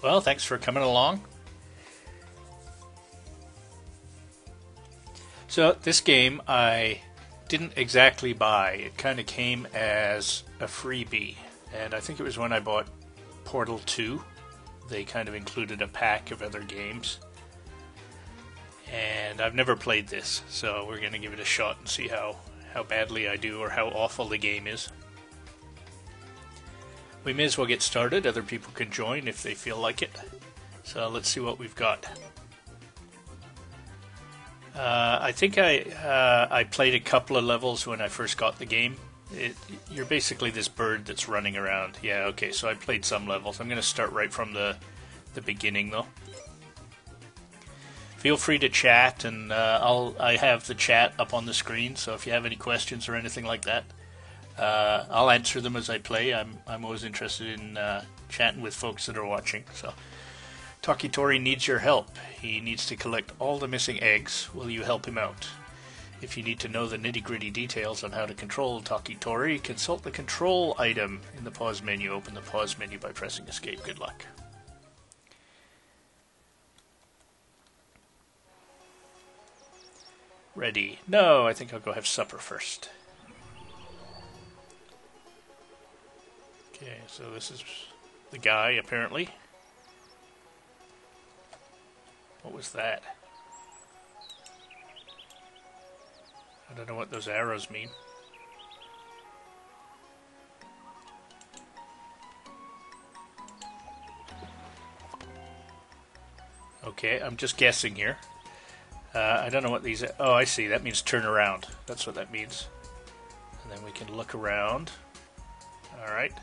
Well, thanks for coming along. So this game I didn't exactly buy. It kind of came as a freebie. And I think it was when I bought Portal 2. They kind of included a pack of other games. And I've never played this, so we're going to give it a shot and see how badly I do or how awful the game is. We may as well get started. Other people can join if they feel like it. So let's see what we've got. I think I played a couple of levels when I first got the game. You're basically this bird that's running around. Yeah, okay, so I played some levels. I'm going to start right from the beginning, though. Feel free to chat, and I have the chat up on the screen, so if you have any questions or anything like that, I'll answer them as I play. I'm always interested in chatting with folks that are watching. So, Toki Tori needs your help. He needs to collect all the missing eggs. Will you help him out? If you need to know the nitty-gritty details on how to control Toki Tori, consult the control item in the pause menu. Open the pause menu by pressing escape. Good luck. Ready? No, I think I'll go have supper first. Okay, so this is the guy, apparently. What was that? I don't know what those arrows mean. Okay, I'm just guessing here. I don't know what these... Oh, I see. That means turn around. That's what that means. And then we can look around. Alright.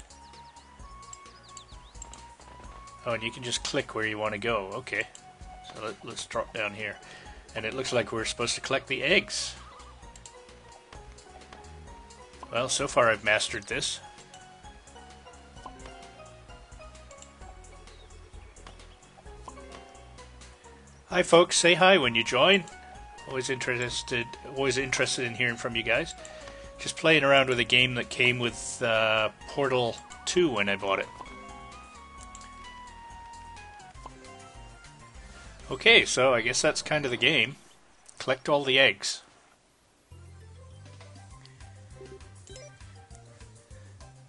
Oh, and you can just click where you want to go. Okay. So let's drop down here. And it looks like we're supposed to collect the eggs. Well, so far I've mastered this. Hi folks, say hi when you join. Always interested in hearing from you guys. Just playing around with a game that came with Portal 2 when I bought it. Okay, so I guess that's kind of the game. Collect all the eggs.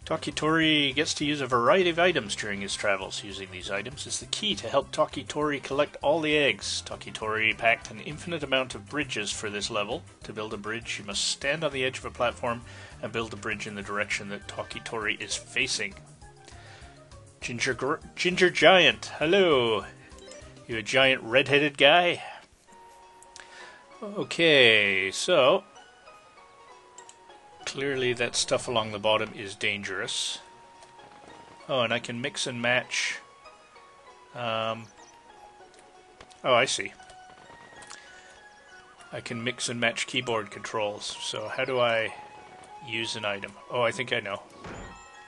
Toki Tori gets to use a variety of items during his travels. Using these items is the key to help Toki Tori collect all the eggs. Toki Tori packed an infinite amount of bridges for this level. To build a bridge, you must stand on the edge of a platform and build a bridge in the direction that Toki Tori is facing. Ginger Giant, hello! You a giant red-headed guy? Okay, so... Clearly that stuff along the bottom is dangerous. Oh, and I can mix and match. Oh, I see. I can mix and match keyboard controls. So how do I use an item? Oh, I think I know.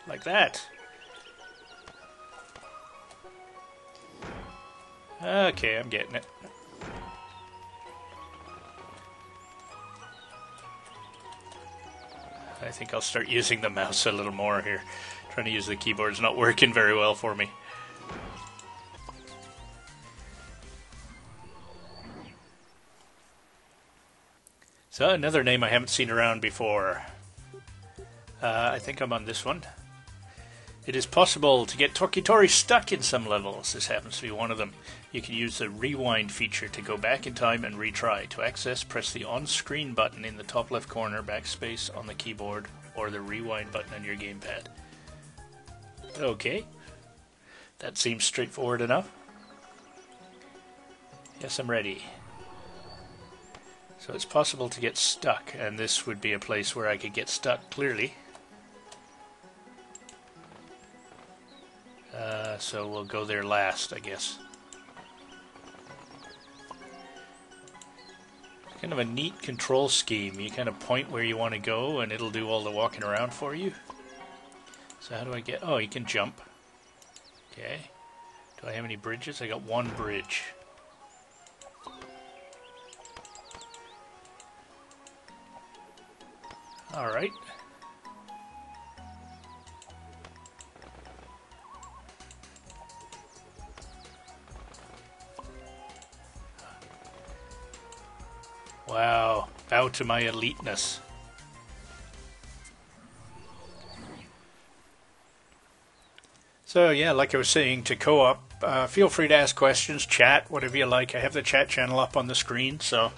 Like that. Okay, I'm getting it. I think I'll start using the mouse a little more here. Trying to use the keyboard's not working very well for me. So, another name I haven't seen around before. I think I'm on this one. It is possible to get Toki Tori stuck in some levels. This happens to be one of them. You can use the rewind feature to go back in time and retry. To access, press the on-screen button in the top left corner, backspace on the keyboard, or the rewind button on your gamepad. Okay. That seems straightforward enough. Yes, I'm ready. So it's possible to get stuck, and this would be a place where I could get stuck, clearly. So we'll go there last, I guess. It's kind of a neat control scheme. You kind of point where you want to go, and it'll do all the walking around for you. So how do I get... Oh, you can jump. Okay. Do I have any bridges? I got one bridge. Alright. Wow, bow to my eliteness. So yeah, like I was saying, to co-op, feel free to ask questions, chat, whatever you like. I have the chat channel up on the screen, so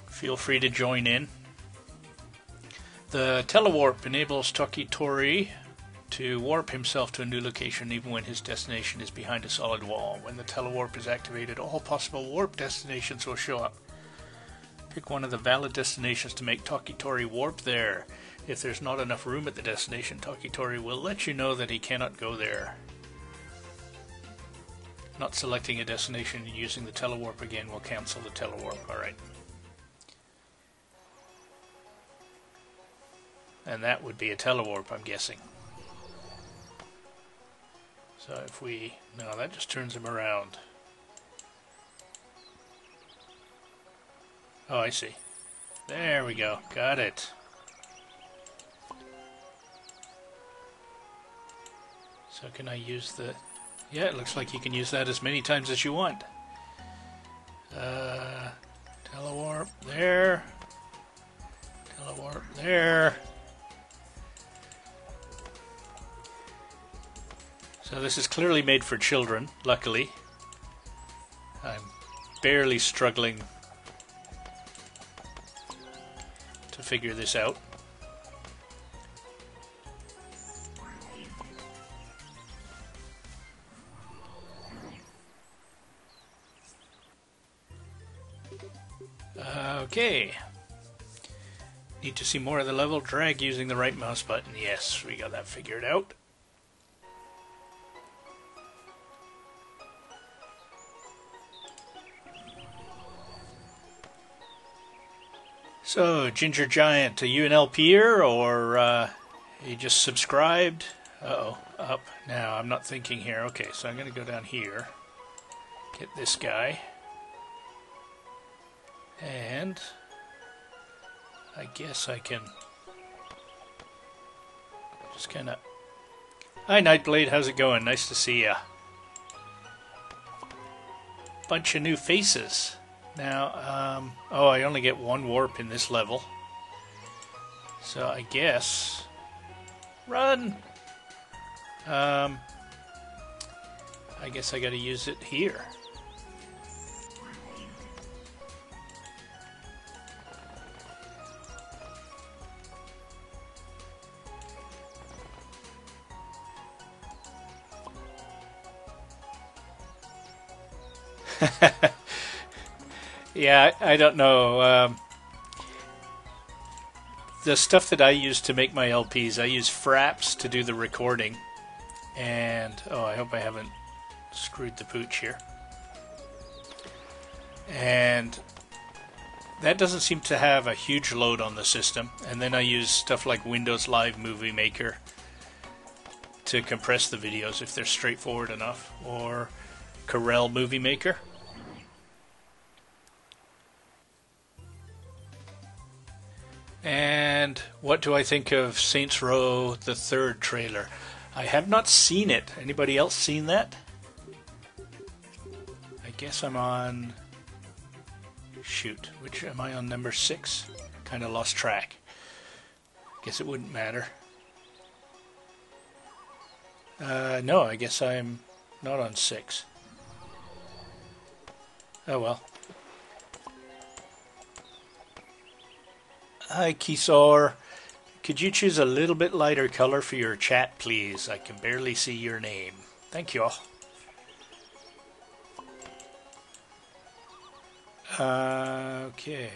feel free to join in. The telewarp enables Toki Tori to warp himself to a new location even when his destination is behind a solid wall. When the telewarp is activated, all possible warp destinations will show up. Pick one of the valid destinations to make Toki Tori warp there. If there's not enough room at the destination, Toki Tori will let you know that he cannot go there. Not selecting a destination and using the telewarp again will cancel the telewarp. Alright. And that would be a telewarp, I'm guessing. So if we... no, that just turns him around. Oh, I see. There we go. Got it. So can I use the... yeah, it looks like you can use that as many times as you want. Telewarp there. Telewarp there. So this is clearly made for children, luckily. I'm barely struggling to figure this out. Okay. Need to see more of the level. Drag using the right mouse button. Yes, we got that figured out. So, Ginger Giant, are you an LPer or you just subscribed? Uh-oh, up. Now, I'm not thinking here. Okay, so I'm going to go down here. Get this guy. And I guess I can just kind of... Hi, Nightblade, how's it going? Nice to see ya. Bunch of new faces. Now, oh, I only get one warp in this level. So I guess... run! I guess I gotta use it here. Yeah, I don't know. The stuff that I use to make my LPs, I use Fraps to do the recording. And, oh, I hope I haven't screwed the pooch here. And that doesn't seem to have a huge load on the system. And then I use stuff like Windows Live Movie Maker to compress the videos if they're straightforward enough. Or Corel Movie Maker. And what do I think of Saints Row the third trailer? I have not seen it. Anybody else seen that? I guess I'm on... shoot, which am I on, number 6? Kind of lost track. Guess it wouldn't matter. No, I guess I'm not on 6. Oh well. Hi, Kisor. Could you choose a little bit lighter color for your chat, please? I can barely see your name. Thank you all. Okay.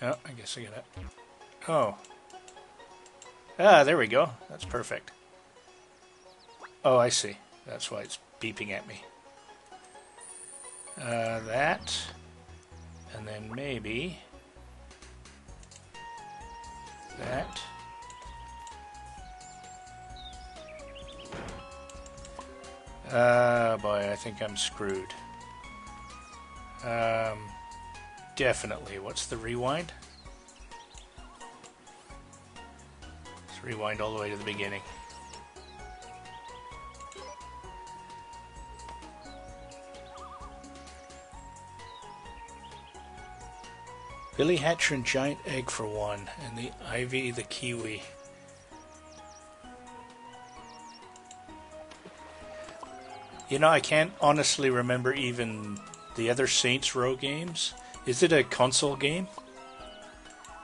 Oh, I guess I got it. Oh. Ah, there we go. That's perfect. Oh, I see. That's why it's beeping at me. That. And then maybe... that. Boy, I think I'm screwed. Definitely. What's the rewind? Let's rewind all the way to the beginning. Billy Hatcher and Giant Egg for 1, and the Ivy the Kiwi. You know, I can't honestly remember even the other Saints Row games. Is it a console game?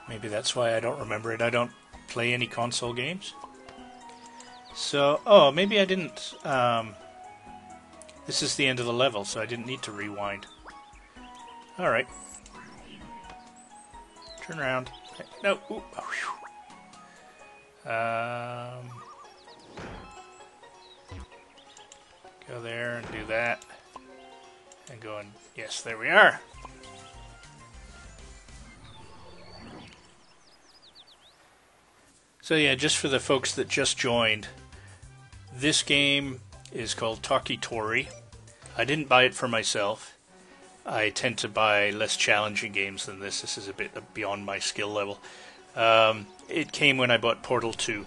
Maybe that's why I don't remember it. I don't play any console games. So, oh, maybe I didn't. This is the end of the level, so I didn't need to rewind. Alright. Turn around. No. Ooh. Go there and do that. And go and... Yes, there we are. So yeah, just for the folks that just joined, this game is called Toki Tori. I didn't buy it for myself. I tend to buy less challenging games than this. This is a bit beyond my skill level. It came when I bought Portal 2.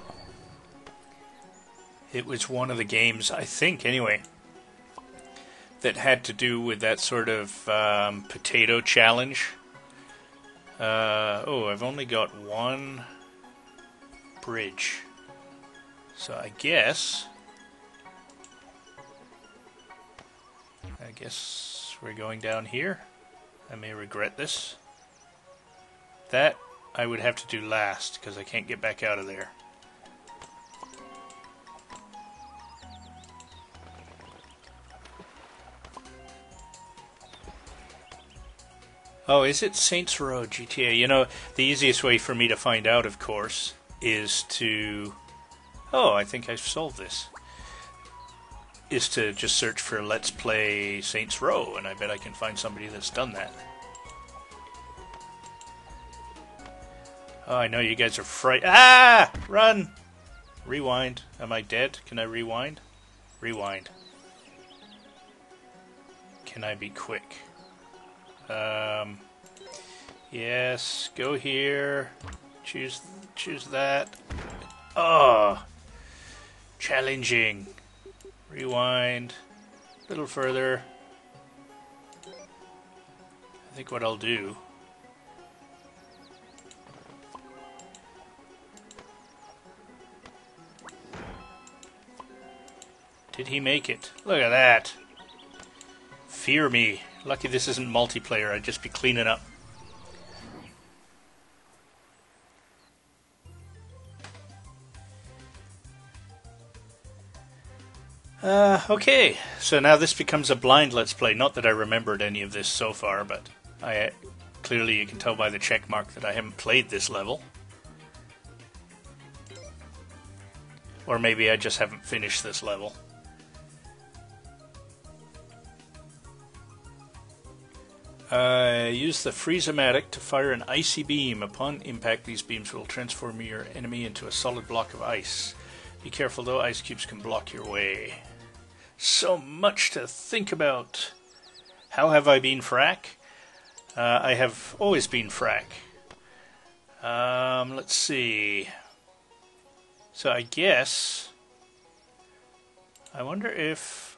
It was one of the games, I think anyway, that had to do with that sort of potato challenge. Oh, I've only got one bridge. So I guess we're going down here. I may regret this. That I would have to do last because I can't get back out of there. Oh, is it Saints Row GTA? You know, the easiest way for me to find out, of course, is to... Oh, I think I've solved this. Is to just search for Let's Play Saints Row, and I bet I can find somebody that's done that. Oh, I know you guys are frightened. Ah! Run! Rewind. Am I dead? Can I rewind? Rewind. Can I be quick? Yes, go here. Choose that. Oh! Challenging. Rewind. A little further. I think what I'll do... Did he make it? Look at that. Fear me. Lucky this isn't multiplayer. I'd just be cleaning up. Okay. So now this becomes a blind Let's Play. Not that I remembered any of this so far, but clearly you can tell by the check mark that I haven't played this level. Or maybe I just haven't finished this level. Use the Freeze-O-Matic to fire an icy beam. Upon impact, these beams will transform your enemy into a solid block of ice. Be careful though, ice cubes can block your way. So much to think about. How have I been frack? I have always been frack. Let's see. So I guess... I wonder if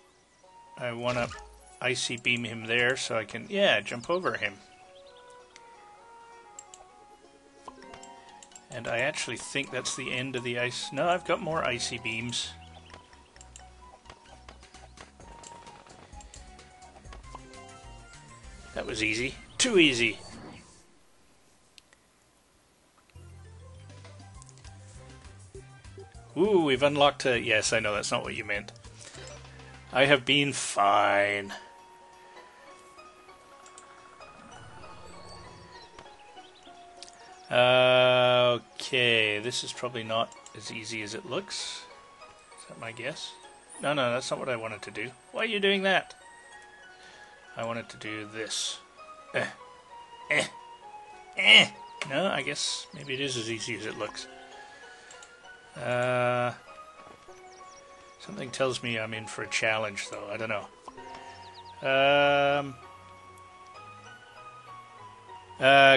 I want to icy beam him there so I can, yeah, jump over him. And I actually think that's the end of the ice. No, I've got more icy beams. That was easy. Too easy. Ooh, we've unlocked a... Yes, I know that's not what you meant. I have been fine. Okay, this is probably not as easy as it looks. Is that my guess? No, that's not what I wanted to do. Why are you doing that? I wanted to do this. No, I guess maybe it is as easy as it looks. Something tells me I'm in for a challenge, though. I don't know.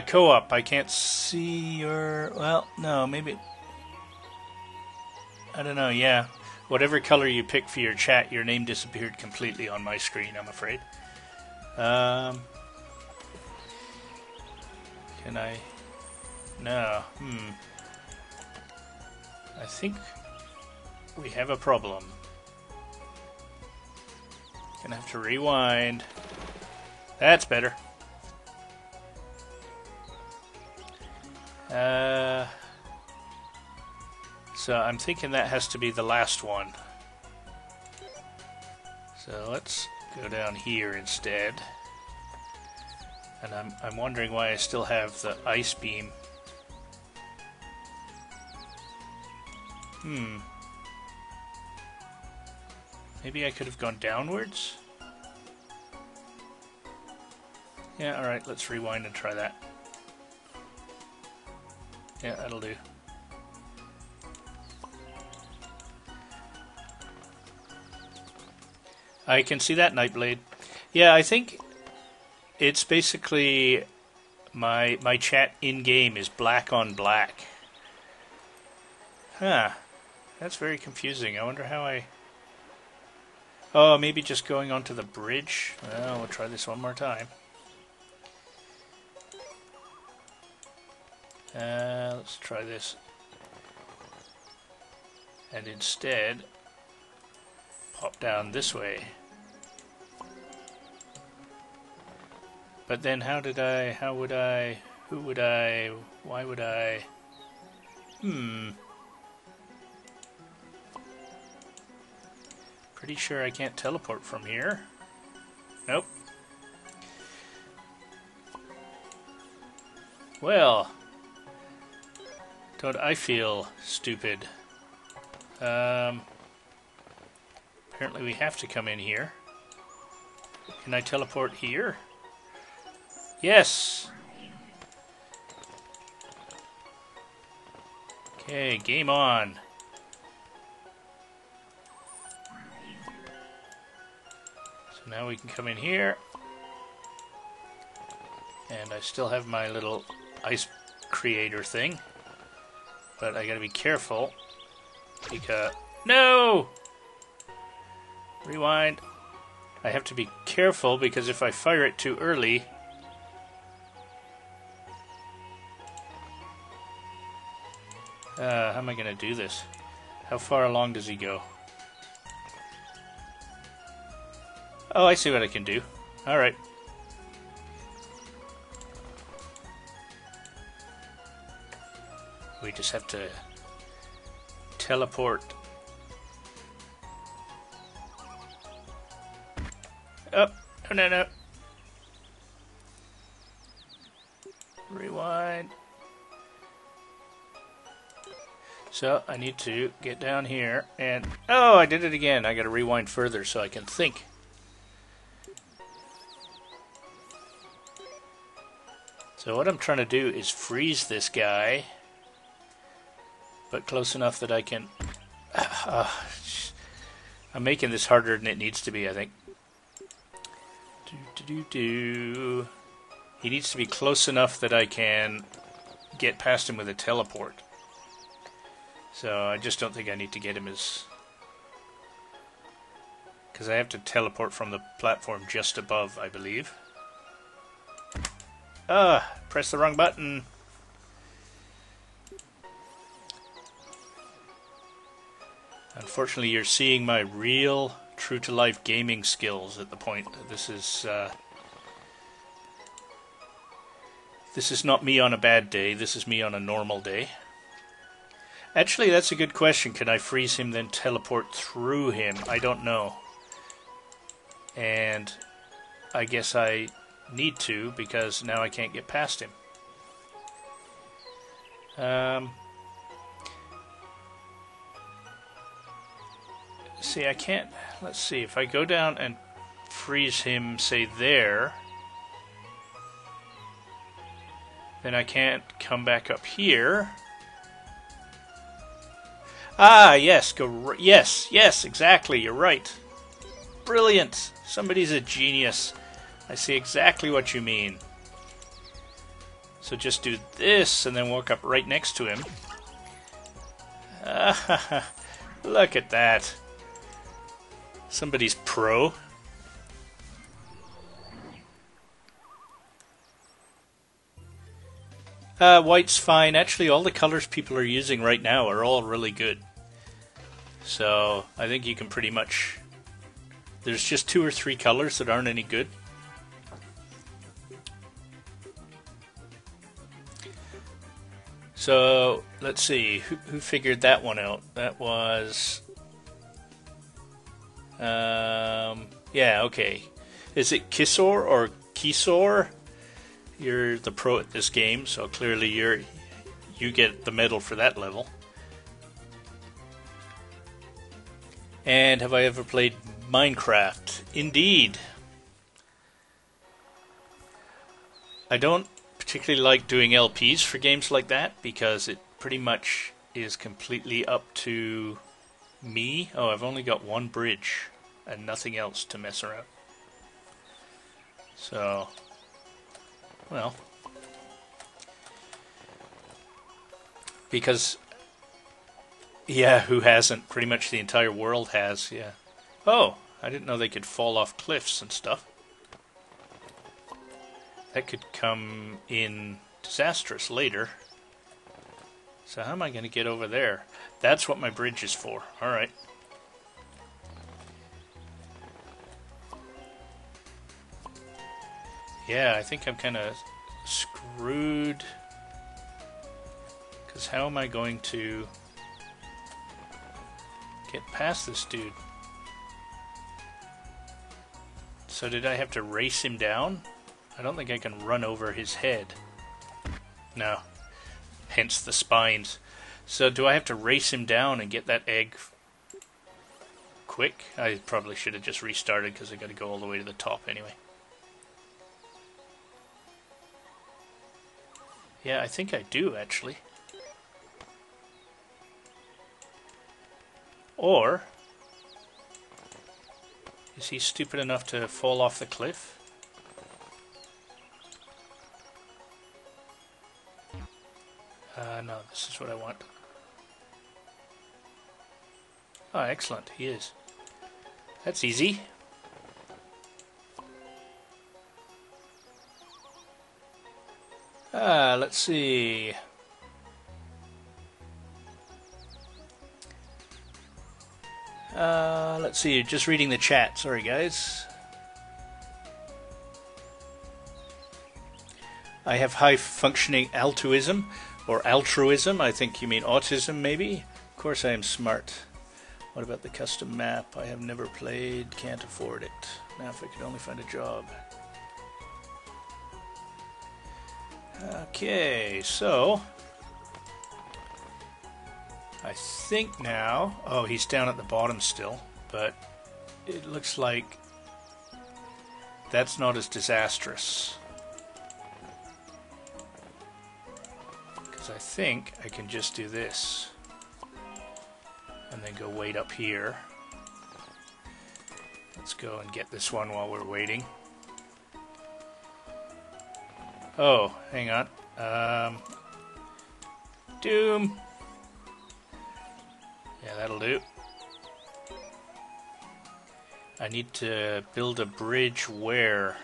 Co-op. I can't see your... Well, no, maybe... I don't know, yeah. Whatever color you pick for your chat, your name disappeared completely on my screen, I'm afraid. Can I? No. I think we have a problem. Gonna have to rewind. That's better. So I'm thinking that has to be the last one. So let's go down here instead. And I'm wondering why I still have the ice beam. Maybe I could have gone downwards? Yeah, alright, let's rewind and try that. Yeah, that'll do. I can see that, Nightblade. Yeah, I think it's basically my chat in-game is black on black. Huh. That's very confusing. I wonder how I... Oh, maybe just going onto the bridge? Well, we'll try this one more time. Let's try this. And instead, pop down this way. But then how would I, who would I, why would I? Pretty sure I can't teleport from here. Nope. Well, don't I feel stupid? Apparently we have to come in here. Can I teleport here? Yes! Okay, game on. So now we can come in here. And I still have my little ice creator thing. But I gotta be careful. Because... No! Rewind. I have to be careful because if I fire it too early... how am I going to do this? How far along does he go? Oh, I see what I can do. Alright. We just have to teleport. Oh, no. Rewind. So, I need to get down here and... Oh, I did it again. I gotta rewind further so I can think. So what I'm trying to do is freeze this guy. But close enough that I can... I'm making this harder than it needs to be, I think. He needs to be close enough that I can get past him with a teleport. So I just don't think I need to get him as... Because I have to teleport from the platform just above, I believe. Press the wrong button. Unfortunately, you're seeing my real, true-to-life gaming skills at the point. This is not me on a bad day. This is me on a normal day. Actually, that's a good question. Can I freeze him, then teleport through him? I don't know. And I guess I need to, because now I can't get past him. See, I can't... Let's see, if I go down and freeze him, say, there... Then I can't come back up here... Ah, yes, yes, exactly, you're right. Brilliant. Somebody's a genius. I see exactly what you mean. So just do this and then walk up right next to him. Look at that. Somebody's pro. White's fine. Actually, all the colors people are using right now are all really good. So I think you can pretty much... There's just 2 or 3 colors that aren't any good. So let's see, who figured that one out? That was... yeah, okay. Is it Kisor or Kisor? You're the pro at this game, so clearly you get the medal for that level. And have I ever played Minecraft? Indeed. I don't particularly like doing LPs for games like that because it pretty much is completely up to me. Oh, I've only got 1 bridge and nothing else to mess around. So, well, because, yeah, who hasn't? Pretty much the entire world has, yeah. Oh, I didn't know they could fall off cliffs and stuff. That could come in disastrous later. So how am I going to get over there? That's what my bridge is for. Alright. Yeah, I think I'm kind of screwed. Because how am I going to get past this dude? So did I have to race him down? I don't think I can run over his head. No. Hence the spines. So do I have to race him down and get that egg quick? I probably should have just restarted because I got to go all the way to the top anyway. Yeah, I think I do actually. Or is he stupid enough to fall off the cliff? No, this is what I want. Oh, excellent, he is. That's easy. Let's see. Let's see, just reading the chat. Sorry, guys. I have high-functioning altruism, or altruism. I think you mean autism, maybe? Of course I am smart. What about the custom map? I have never played, can't afford it. Now if I could only find a job. Okay, so... I think now... Oh, he's down at the bottom still, but it looks like that's not as disastrous. Because I think I can just do this. And then go wait up here. Let's go and get this one while we're waiting. Oh, hang on. Doom. Yeah, that'll do. I need to build a bridge where?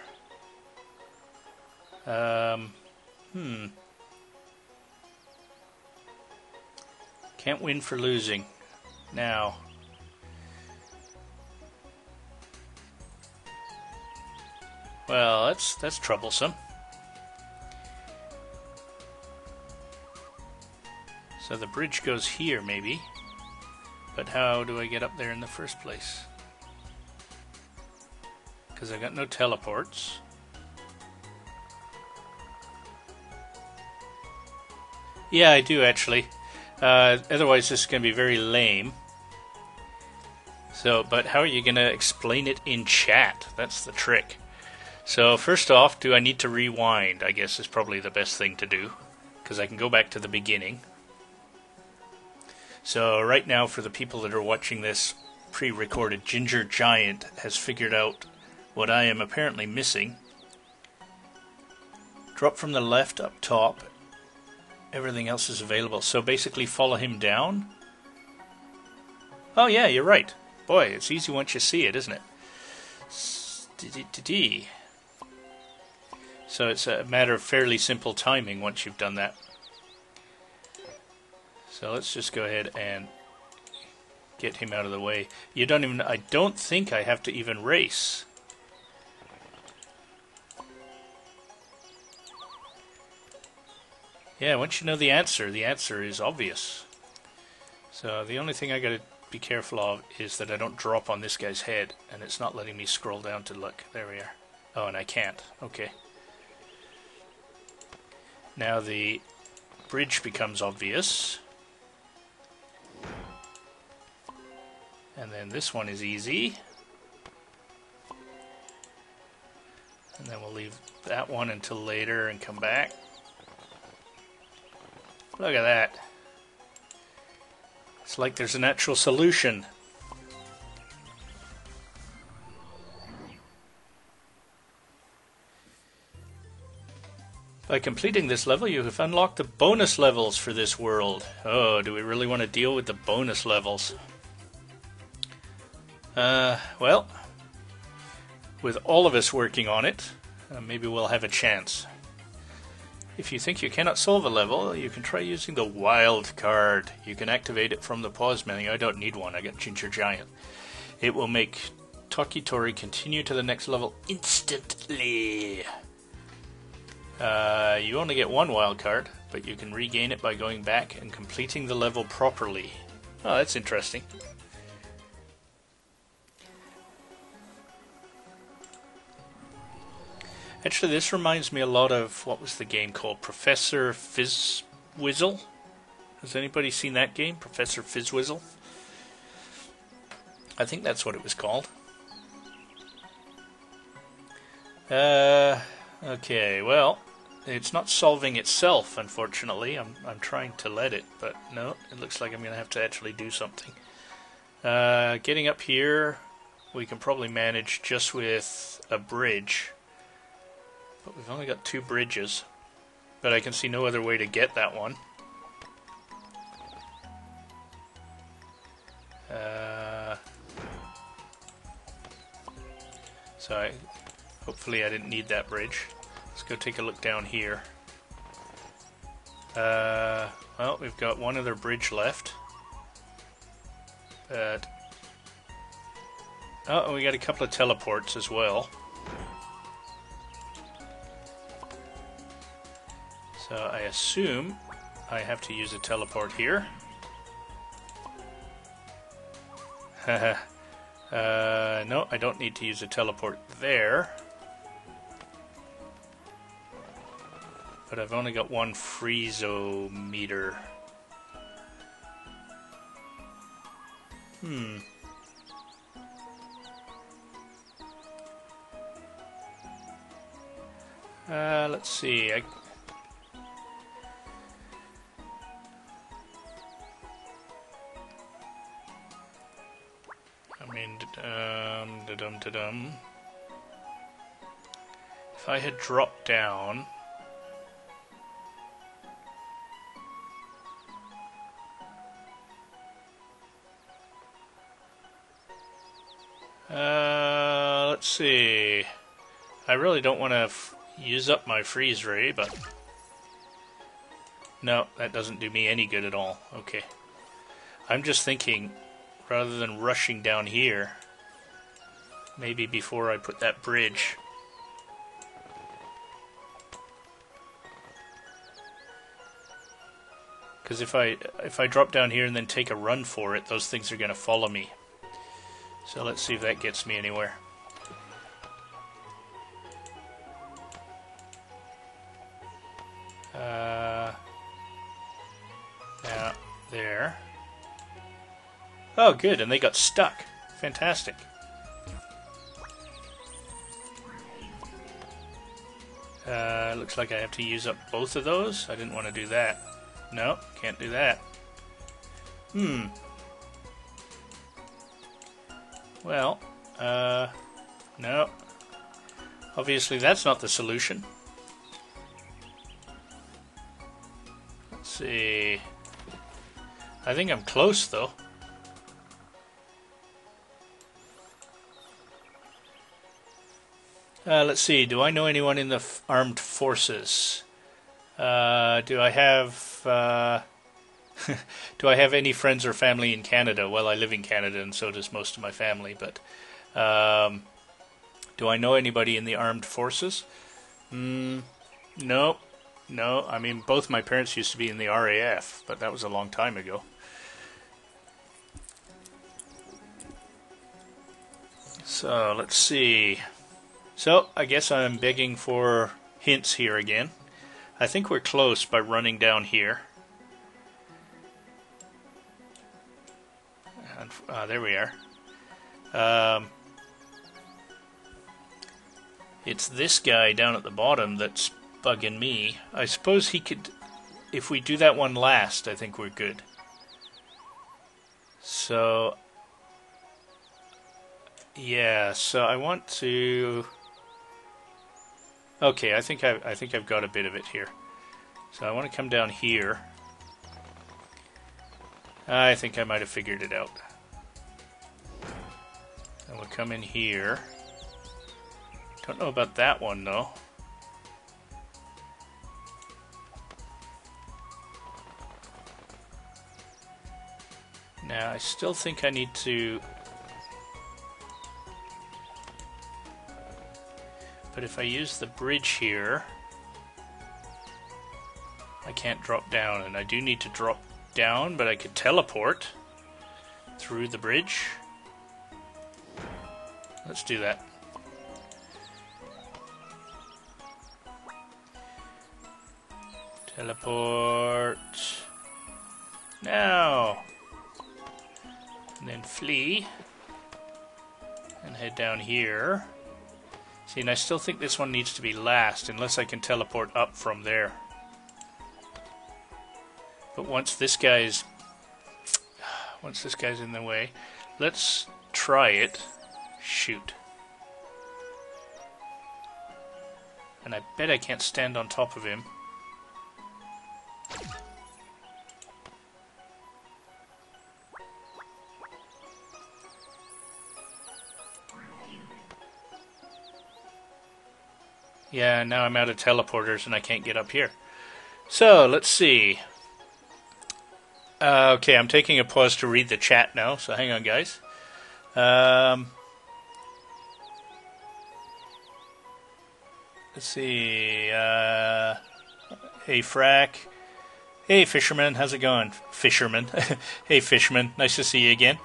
Can't win for losing. Now. Well, that's troublesome. So the bridge goes here, maybe. But how do I get up there in the first place? Because I got no teleports. Yeah, I do actually. Otherwise this is going to be very lame. So, but how are you going to explain it in chat? That's the trick. So first off, do I need to rewind? I guess is probably the best thing to do. Because I can go back to the beginning. So right now, for the people that are watching this pre-recorded, Ginger Giant has figured out what I am apparently missing. Drop from the left up top. Everything else is available. So basically follow him down. Oh yeah, you're right. Boy, it's easy once you see it, isn't it? So it's a matter of fairly simple timing once you've done that. So let's just go ahead and get him out of the way. I don't think I have to even race. Yeah, once you know the answer is obvious. So the only thing I gotta be careful of is that I don't drop on this guy's head, and it's not letting me scroll down to look. There we are. Oh, and I can't. Okay. Now the bridge becomes obvious. And then this one is easy. And then we'll leave that one until later and come back. Look at that. It's like there's an actual solution. By completing this level, you have unlocked the bonus levels for this world. Oh, do we really want to deal with the bonus levels? Well, with all of us working on it, maybe we'll have a chance. If you think you cannot solve a level, you can try using the wild card. You can activate it from the pause menu. I don't need one, I got Ginger Giant. It will make Toki Tori continue to the next level instantly. You only get one wild card, but you can regain it by going back and completing the level properly. Oh, that's interesting. Actually, this reminds me a lot of, what was the game called? Professor Fizzwizzle? Has anybody seen that game? Professor Fizzwizzle? I think that's what it was called. Okay, well, it's not solving itself, unfortunately. I'm trying to let it, but no, it looks like I'm going to have to actually do something. Getting up here, we can probably manage just with a bridge. But we've only got 2 bridges. But I can see no other way to get that one. So hopefully I didn't need that bridge. Let's go take a look down here. Well, we've got one other bridge left. But oh, and we got a couple of teleports as well. So I assume I have to use a teleport here. No, I don't need to use a teleport there. But I've only got one freezo-meter. Let's see. If I had dropped down, let's see. I really don't want to use up my freeze ray, but no, that doesn't do me any good at all. Okay. I'm just thinking, rather than rushing down here, maybe before I put that bridge. Because if I drop down here and then take a run for it, those things are going to follow me. So let's see if that gets me anywhere. Now, there. Oh, good, and they got stuck. Fantastic. Looks like I have to use up both of those. I didn't want to do that. No, can't do that. Well, no. Obviously that's not the solution. Let's see. I think I'm close, though. Let's see. Do I know anyone in the armed forces? Do I have do I have any friends or family in Canada? Well, I live in Canada, and so does most of my family. But do I know anybody in the armed forces? No, no. I mean, both my parents used to be in the RAF, but that was a long time ago. So let's see. So I guess I'm begging for hints here again. I think we're close by running down here. And, there we are. It's this guy down at the bottom that's bugging me. I suppose he could... If we do that one last, I think we're good. So... Yeah, so I want to... Okay, I think I've got a bit of it here. So I want to come down here. I think I might have figured it out. And we'll come in here. Don't know about that one though. Now I still think I need to... But if I use the bridge here, I can't drop down, and I do need to drop down, but I could teleport through the bridge. Let's do that. Teleport. Now. And then flee. And head down here. See, and I still think this one needs to be last, unless I can teleport up from there. But once this guy's in the way, let's try it. Shoot. And I bet I can't stand on top of him. Yeah, now I'm out of teleporters and I can't get up here. So, let's see. Okay, I'm taking a pause to read the chat now, so hang on, guys. Let's see. Hey, Frack. Hey, Fisherman. How's it going? Fisherman. Hey, Fisherman. Nice to see you again.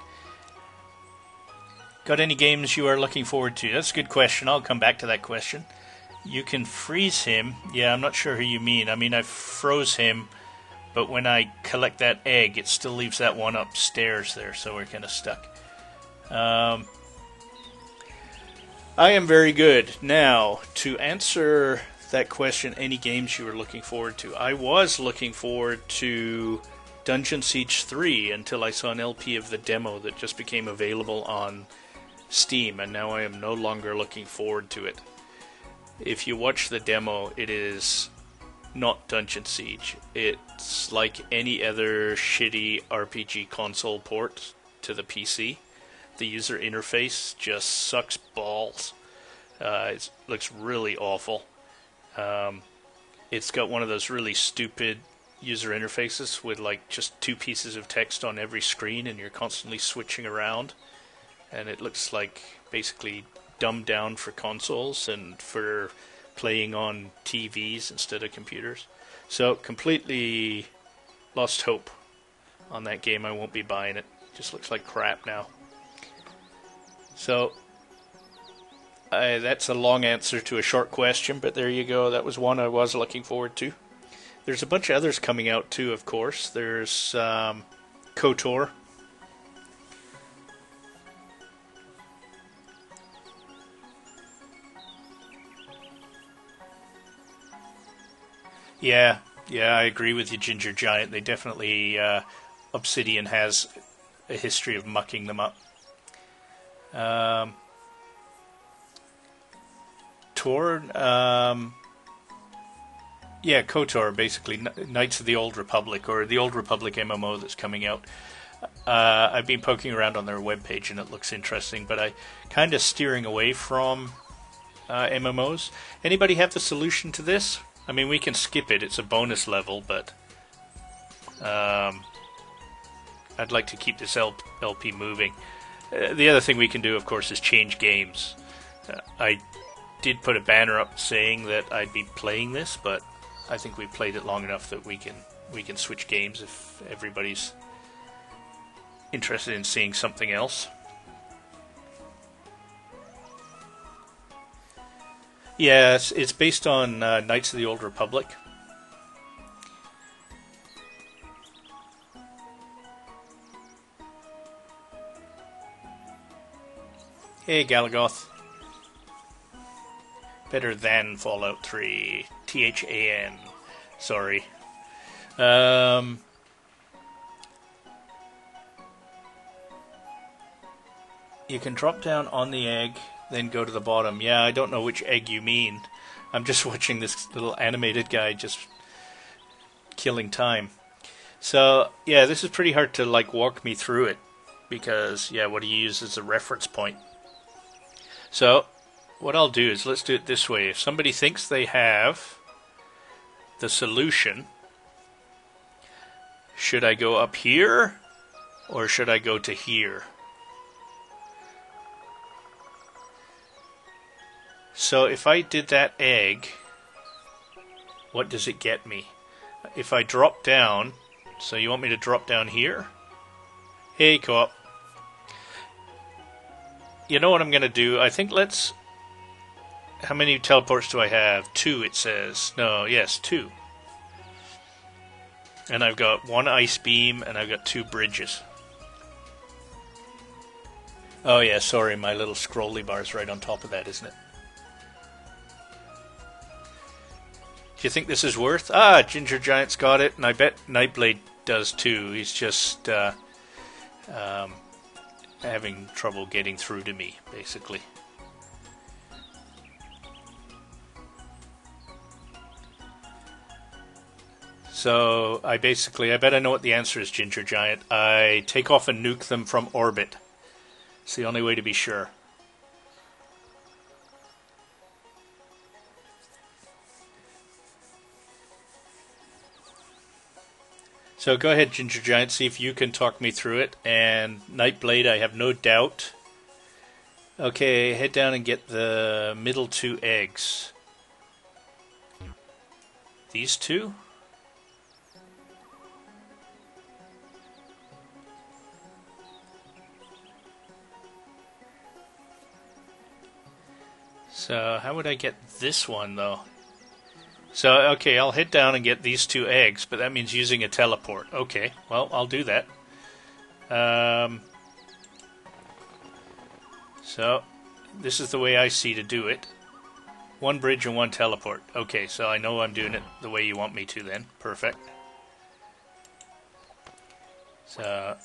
Got any games you are looking forward to? That's a good question. I'll come back to that question. You can freeze him. Yeah, I'm not sure who you mean. I mean, I froze him, but when I collect that egg, it still leaves that one upstairs there, so we're kind of stuck. I am very good. Now, to answer that question, any games you were looking forward to. I was looking forward to Dungeon Siege 3 until I saw an LP of the demo that just became available on Steam, and now I am no longer looking forward to it. If you watch the demo, it is not Dungeon Siege. It's like any other shitty RPG console port to the PC. The user interface just sucks balls. It looks really awful. It's got one of those really stupid user interfaces with like just 2 pieces of text on every screen and you're constantly switching around. And it looks like basically dumbed down for consoles and for playing on TVs instead of computers. So completely lost hope on that game. I won't be buying it. It just looks like crap now. So that's a long answer to a short question, but there you go. That was one I was looking forward to. There's a bunch of others coming out too, of course. There's KOTOR. Yeah, I agree with you, Ginger Giant. They definitely, Obsidian has a history of mucking them up. Tor, yeah, KOTOR, basically, Knights of the Old Republic, or the Old Republic MMO that's coming out. I've been poking around on their webpage and it looks interesting, but I kind of steering away from MMOs. Anybody have the solution to this? I mean, we can skip it. It's a bonus level, but I'd like to keep this LP moving. The other thing we can do, of course, is change games. I did put a banner up saying that I'd be playing this, but I think we've played it long enough that we can switch games if everybody's interested in seeing something else. Yeah, it's based on Knights of the Old Republic. Hey, Galagoth. Better than Fallout 3. THAN. Sorry. You can drop down on the egg, then go to the bottom. Yeah, I don't know which egg you mean. I'm just watching this little animated guy just killing time. So, yeah, this is pretty hard to, like, walk me through it. Because, yeah, what he uses as a reference point. So, what I'll do is, let's do it this way. If somebody thinks they have the solution, should I go up here, or should I go to here? So, if I did that egg, what does it get me? If I drop down, so you want me to drop down here? Hey, co-op. You know what I'm going to do? I think let's... How many teleports do I have? 2, it says. No, yes, 2. And I've got 1 ice beam, and I've got 2 bridges. Oh yeah, sorry, my little scrolly bar's right on top of that, isn't it? Do you think this is worth? Ah, Ginger Giant's got it, and I bet Nightblade does too. He's just having trouble getting through to me, basically. So, I bet I know what the answer is, Ginger Giant. I take off and nuke them from orbit. It's the only way to be sure. So go ahead, Ginger Giant, see if you can talk me through it. And Nightblade, I have no doubt. Okay, head down and get the middle 2 eggs. These 2? So, how would I get this one, though? So, okay, I'll head down and get these 2 eggs, but that means using a teleport. Okay, well, I'll do that. So, this is the way I see to do it. 1 bridge and 1 teleport. Okay, so I know I'm doing it the way you want me to then. Perfect. So,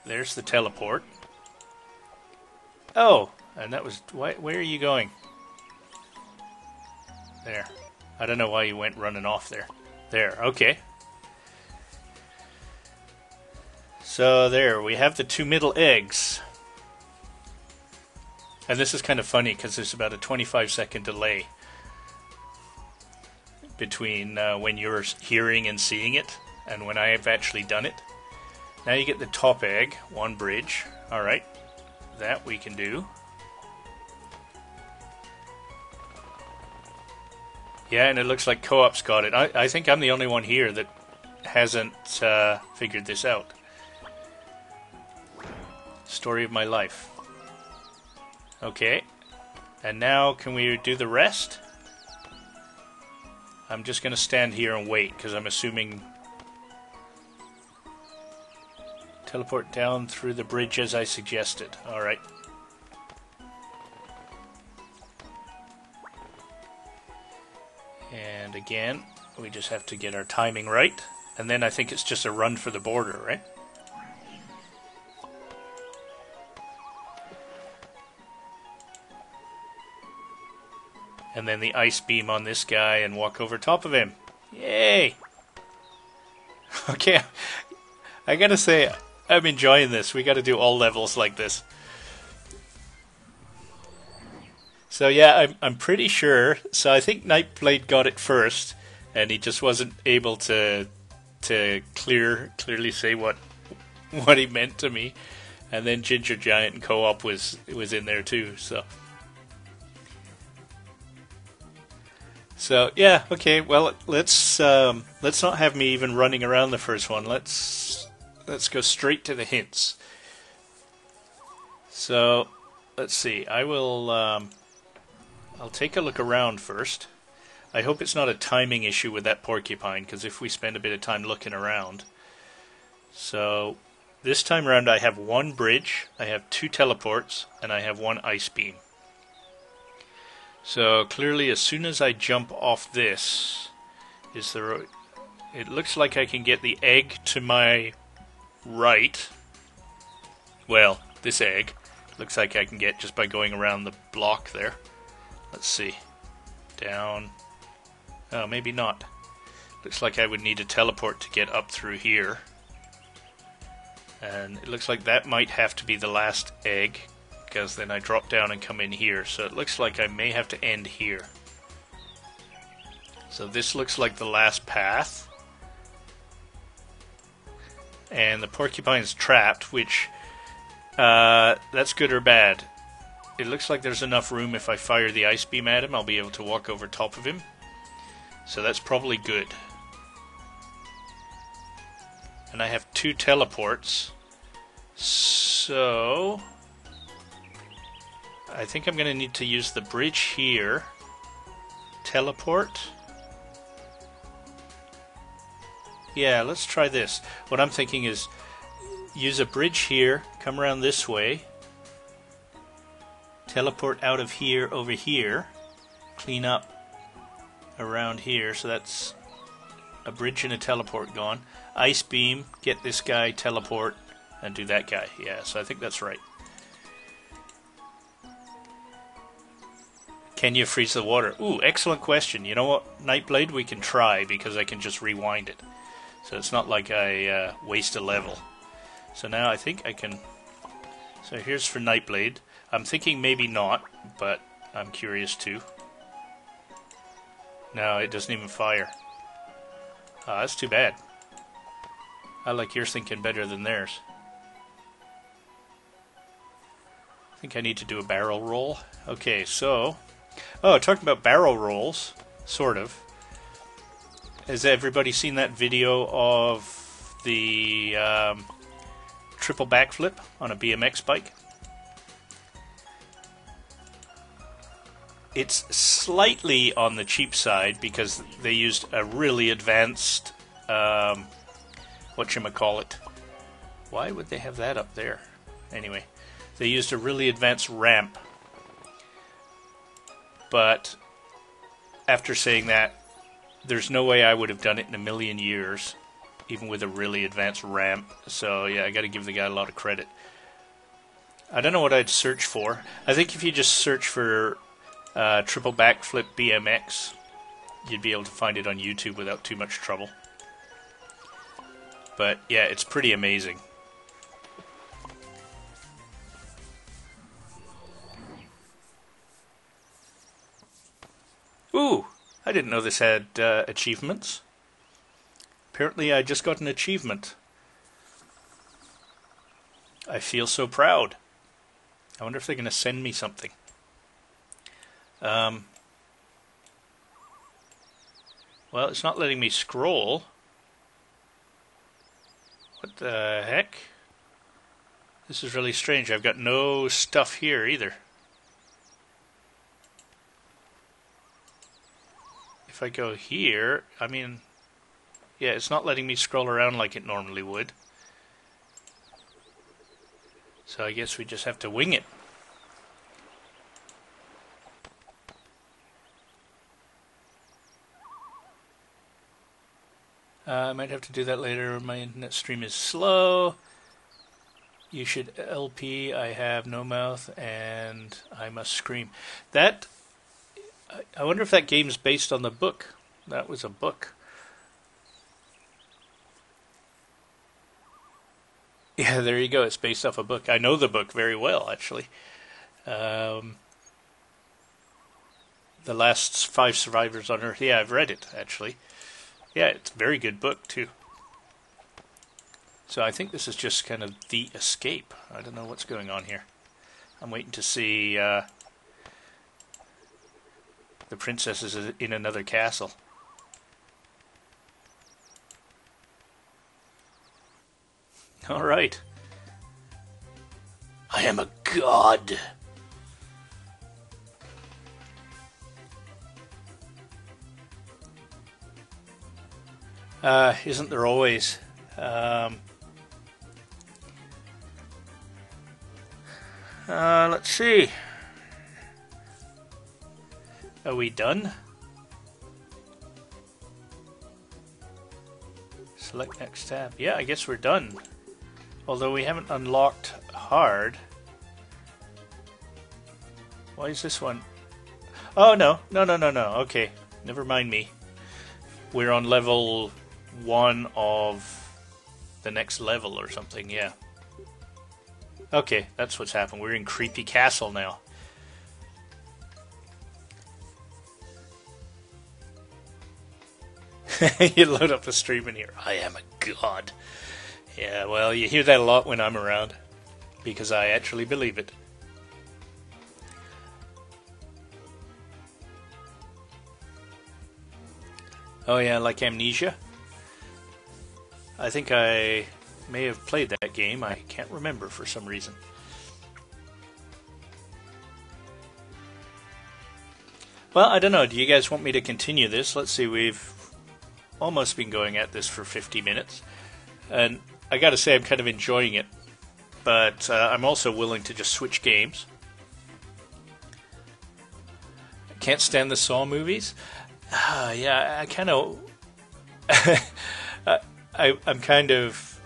there's the teleport. Oh, and that was... Where are you going? There. I don't know why you went running off there. There, okay. So there, we have the 2 middle eggs. And this is kind of funny because there's about a 25-second delay between when you're hearing and seeing it and when I have actually done it. Now you get the top egg, 1 bridge. Alright, that we can do. Yeah, and it looks like Co-op's got it. I think I'm the only one here that hasn't figured this out. Story of my life. Okay. And now, can we do the rest? I'm just going to stand here and wait, because I'm assuming... Teleport down through the bridge as I suggested. Alright. And again, we just have to get our timing right. And then I think it's just a run for the border, right? And then the ice beam on this guy and walk over top of him. Yay! Okay, I gotta say, I'm enjoying this. We gotta do all levels like this. So yeah, I'm pretty sure. So I think Nightblade got it first, and he just wasn't able to clearly say what he meant to me. And then Ginger Giant and Co-op was in there too. So yeah, okay. Well, let's not have me even running around the first one. Let's go straight to the hints. So let's see. I'll take a look around first. I hope it's not a timing issue with that porcupine, because if we spend a bit of time looking around. So this time around I have one bridge, I have 2 teleports, and I have 1 ice beam. So clearly as soon as I jump off this, it looks like I can get the egg to my right. Well, this egg looks like I can get just by going around the block there. Let's see. Down. Oh, maybe not. Looks like I would need a teleport to get up through here. And it looks like that might have to be the last egg, because then I drop down and come in here. So it looks like I may have to end here. So this looks like the last path. And the porcupine's trapped, which that's good or bad. It looks like there's enough room if I fire the ice beam at him, I'll be able to walk over top of him. So that's probably good. And I have 2 teleports. So I think I'm going to need to use the bridge here. Teleport. Yeah, let's try this. What I'm thinking is use a bridge here, come around this way, teleport out of here over here, clean up around here, so that's a bridge and a teleport gone. Ice beam, get this guy, teleport, and do that guy. Yeah, so I think that's right. Can you freeze the water? Ooh, excellent question. You know what, Nightblade, we can try, because I can just rewind it. So it's not like I waste a level. So now I think I can... So here's for Nightblade. I'm thinking maybe not, but I'm curious too. No, it doesn't even fire. Oh, that's too bad. I like yours thinking better than theirs. I think I need to do a barrel roll. Okay, so... Oh, talking about barrel rolls, sort of. Has everybody seen that video of the triple backflip on a BMX bike? It's slightly on the cheap side because they used a really advanced, whatchamacallit. Why would they have that up there? Anyway, they used a really advanced ramp. But after saying that, there's no way I would have done it in a million years, even with a really advanced ramp. So yeah, I got to give the guy a lot of credit. I don't know what I'd search for. I think if you just search for triple backflip BMX, you'd be able to find it on YouTube without too much trouble. But yeah, it's pretty amazing. Ooh, I didn't know this had achievements. Apparently I just got an achievement. I feel so proud. I wonder if they're going to send me something. Well, it's not letting me scroll. What the heck? This is really strange. I've got no stuff here either. If I go here, I mean, yeah, it's not letting me scroll around like it normally would. So I guess we just have to wing it. I might have to do that later. My internet stream is slow. You should LP. I have no mouth and I must scream. That... I wonder if that game's based on the book. That was a book. Yeah, there you go. It's based off a book. I know the book very well, actually. The Last Five Survivors on Earth. Yeah, I've read it, actually. Yeah, it's a very good book, too. So I think this is just kind of the escape. I don't know what's going on here. I'm waiting to see the princess is in another castle. Alright. I am a god. Isn't there always? Let's see. Are we done? Select next tab. Yeah, I guess we're done. Although we haven't unlocked hard. Why is this one? Oh, no. No. Okay. Never mind me. We're on level 1 of the next level or something, yeah. Okay, that's what's happened. We're in Creepy Castle now. You load up a stream in here. I am a god. Yeah, well, you hear that a lot when I'm around. Because I actually believe it. Oh yeah, like Amnesia? I think I may have played that game. I can't remember for some reason. Well, I don't know. Do you guys want me to continue this? Let's see, we've almost been going at this for 50 minutes. And I gotta say, I'm kind of enjoying it. But I'm also willing to just switch games. I can't stand the Saw movies. Yeah, I kind of... I'm kind of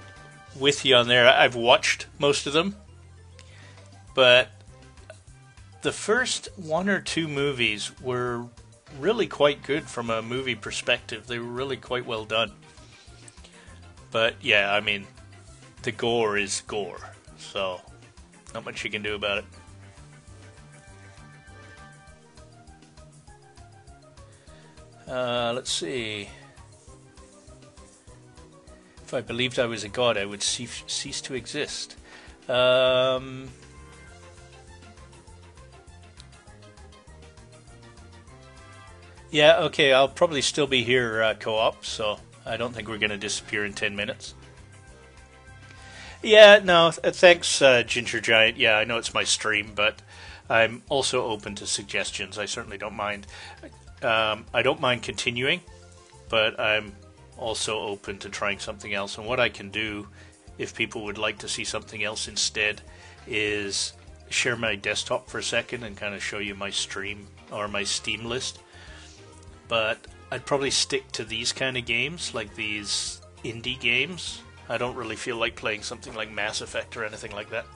with you on there. I've watched most of them. But the first 1 or 2 movies were really quite good from a movie perspective. They were really quite well done. But yeah, I mean, the gore is gore. So, not much you can do about it. Let's see. If I believed I was a god, I would cease to exist. Yeah, okay, I'll probably still be here co-op, so I don't think we're going to disappear in 10 minutes. Yeah, no, thanks, Ginger Giant. Yeah, I know it's my stream, but I'm also open to suggestions. I certainly don't mind. I don't mind continuing, but I'm also open to trying something else. And what I can do, if people would like to see something else instead, is share my desktop for a second and kind of show you my stream or my Steam list. But I'd probably stick to these kind of games, like these indie games. I don't really feel like playing something like Mass Effect or anything like that.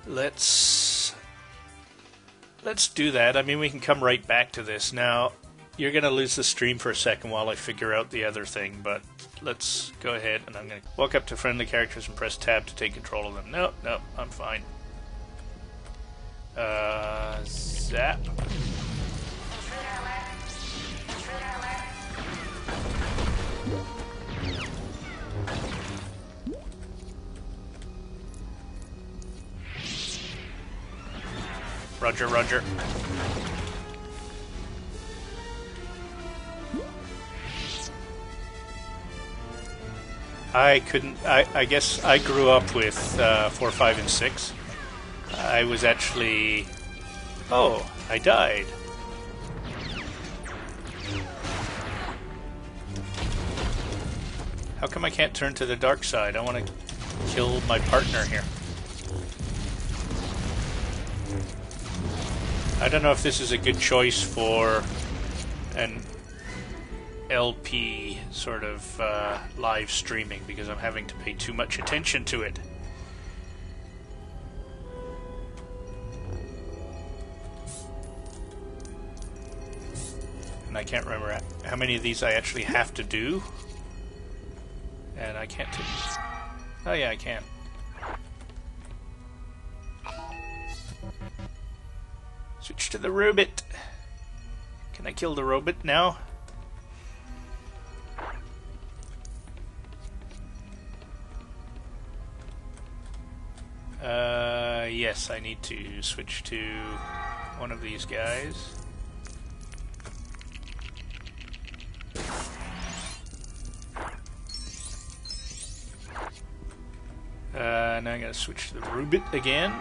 Let's do that. I mean, we can come right back to this. Now, you're going to lose the stream for a second while I figure out the other thing, but let's go ahead, and I'm going to walk up to friendly characters and press tab to take control of them. No, I'm fine. Zap. Roger, roger. I guess I grew up with 4, 5, and 6. I was actually... Oh, I died. How come I can't turn to the dark side? I want to kill my partner here. I don't know if this is a good choice for an LP sort of live streaming, because I'm having to pay too much attention to it. And I can't remember how many of these I actually have to do. And I can't do... Oh yeah, I can. to the robot. Can I kill the robot now? Yes, I need to switch to one of these guys. Now I'm going to switch to the robot again.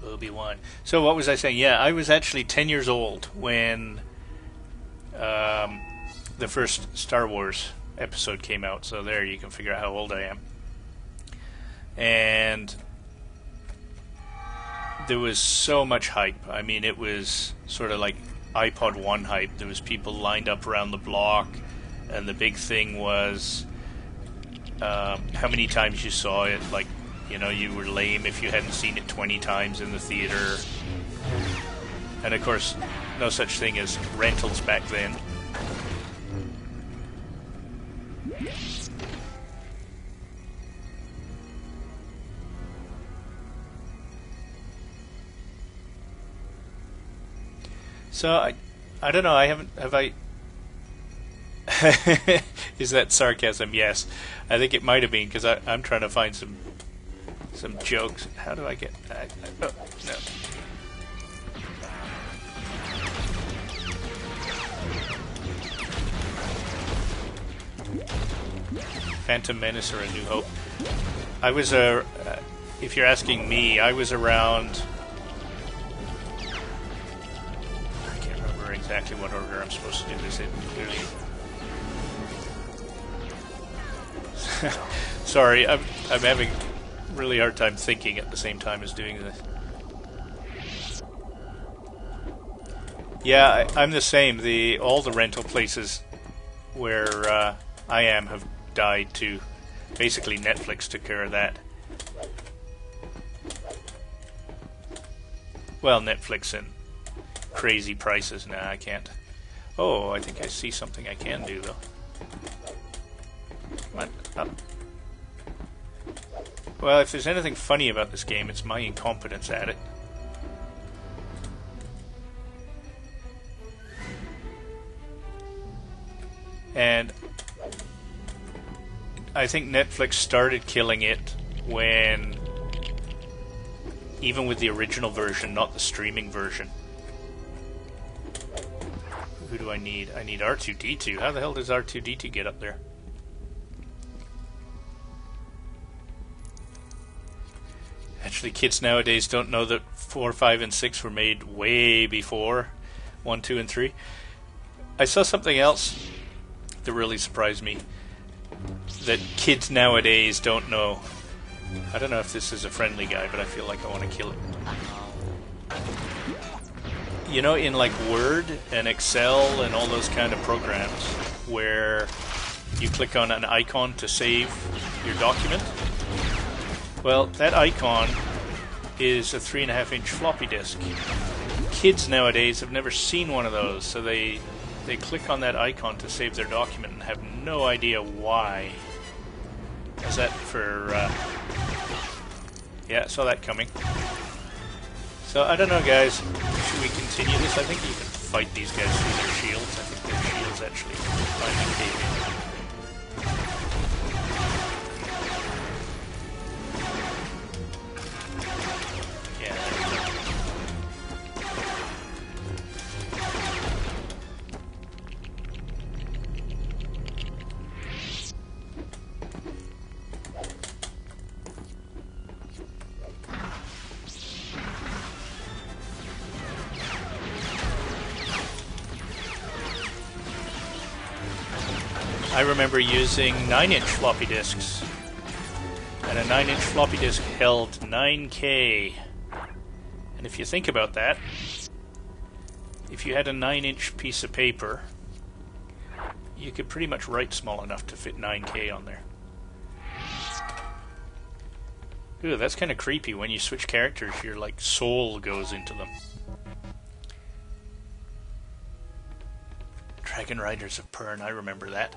Obi-Wan. So what was I saying? Yeah, I was actually 10 years old when the first Star Wars episode came out. So there, you can figure out how old I am. And there was so much hype. I mean, it was sort of like iPod 1 hype. There was people lined up around the block, and the big thing was how many times you saw it. Like, you know, you were lame if you hadn't seen it 20 times in the theater. And of course, no such thing as rentals back then. So I don't know. Have I? Is that sarcasm? Yes, I think it might have been, because I'm trying to find some jokes. How do I get? Oh no. Phantom Menace or A New Hope. I was if you're asking me, I was around. Exactly what order I'm supposed to do this in, clearly. Sorry, I'm having a really hard time thinking at the same time as doing this. Yeah, I'm the same. All the rental places where I am have died too. Basically, Netflix took care of that. Well, Netflix and crazy prices. Nah, I can't. Oh, I think I see something I can do, though. Come on, up. Well, if there's anything funny about this game, it's my incompetence at it. And I think Netflix started killing it when, even with the original version, not the streaming version. Who do I need? I need R2-D2. How the hell does R2-D2 get up there? Actually, kids nowadays don't know that 4, 5, and 6 were made way before 1, 2, and 3. I saw something else that really surprised me that kids nowadays don't know. I don't know if this is a friendly guy, but I feel like I want to kill it. You know, in like Word and Excel and all those kind of programs where you click on an icon to save your document, well, that icon is a 3.5-inch floppy disk. Kids nowadays have never seen one of those, so they click on that icon to save their document and have no idea why. Is that for... yeah, I saw that coming. So, I don't know, guys. Should we continue this? I think you can fight these guys through their shields. I think their shields actually finally cave in. Yeah, there we go. I remember using 9-inch floppy disks, and a 9-inch floppy disk held 9K. And if you think about that, if you had a 9-inch piece of paper, you could pretty much write small enough to fit 9K on there. Ooh, that's kind of creepy. When you switch characters, your like soul goes into them. Dragon Riders of Pern, I remember that.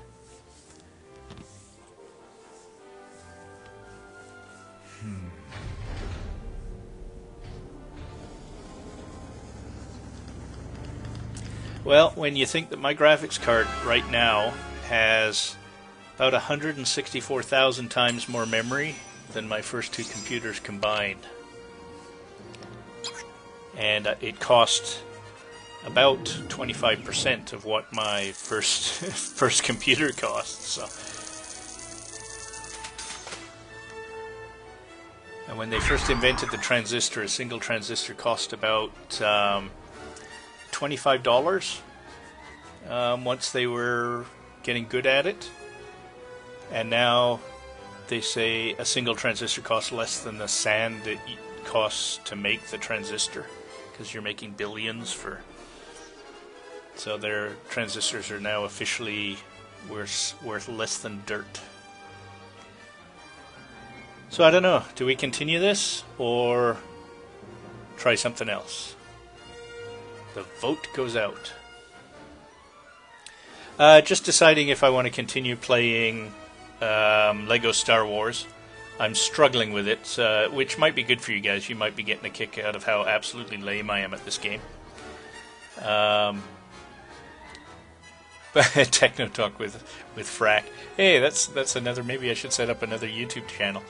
Well, when you think that my graphics card right now has about 164,000 times more memory than my first two computers combined. And it cost about 25% of what my first computer cost. So, and when they first invented the transistor, a single transistor cost about $25 once they were getting good at it. And now they say a single transistor costs less than the sand it costs to make the transistor, because you're making billions for. So their transistors are now officially worth less than dirt. So I don't know. Do we continue this or try something else? The vote goes out. Just deciding if I want to continue playing Lego Star Wars. I'm struggling with it, which might be good for you guys. You might be getting a kick out of how absolutely lame I am at this game. Techno Talk with Frack. Hey, that's another. Maybe I should set up another YouTube channel.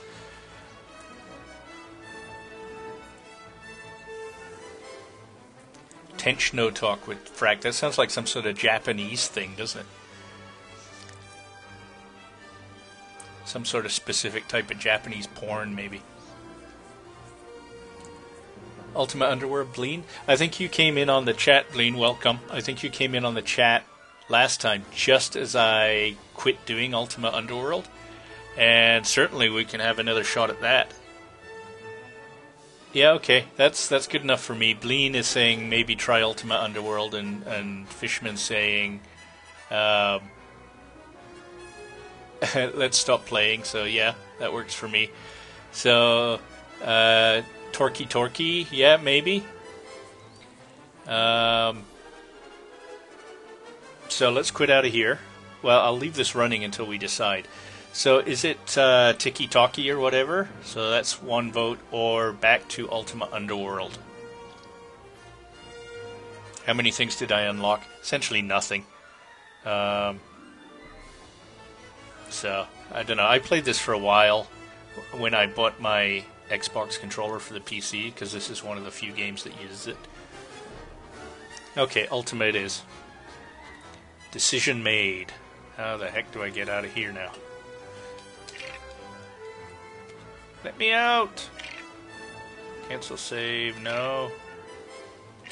Tenchno Talk with Frack. That sounds like some sort of Japanese thing, doesn't it? Some sort of specific type of Japanese porn, maybe. Ultima Underworld, Bleen. I think you came in on the chat, Bleen. Welcome. I think you came in on the chat last time, just as I quit doing Ultima Underworld. And certainly we can have another shot at that. Yeah, okay. That's good enough for me. Bleen is saying maybe try Ultima Underworld, and Fishman's saying let's stop playing. So yeah, that works for me. So Toki, yeah, maybe. So let's quit out of here. Well, I'll leave this running until we decide. So is it Toki Tori or whatever? So that's one vote, or back to Ultima Underworld. How many things did I unlock? Essentially nothing. So, I don't know. I played this for a while when I bought my Xbox controller for the PC, because this is one of the few games that uses it. Okay, Ultima it is. Decision made. How the heck do I get out of here now? Let me out! Cancel save, no.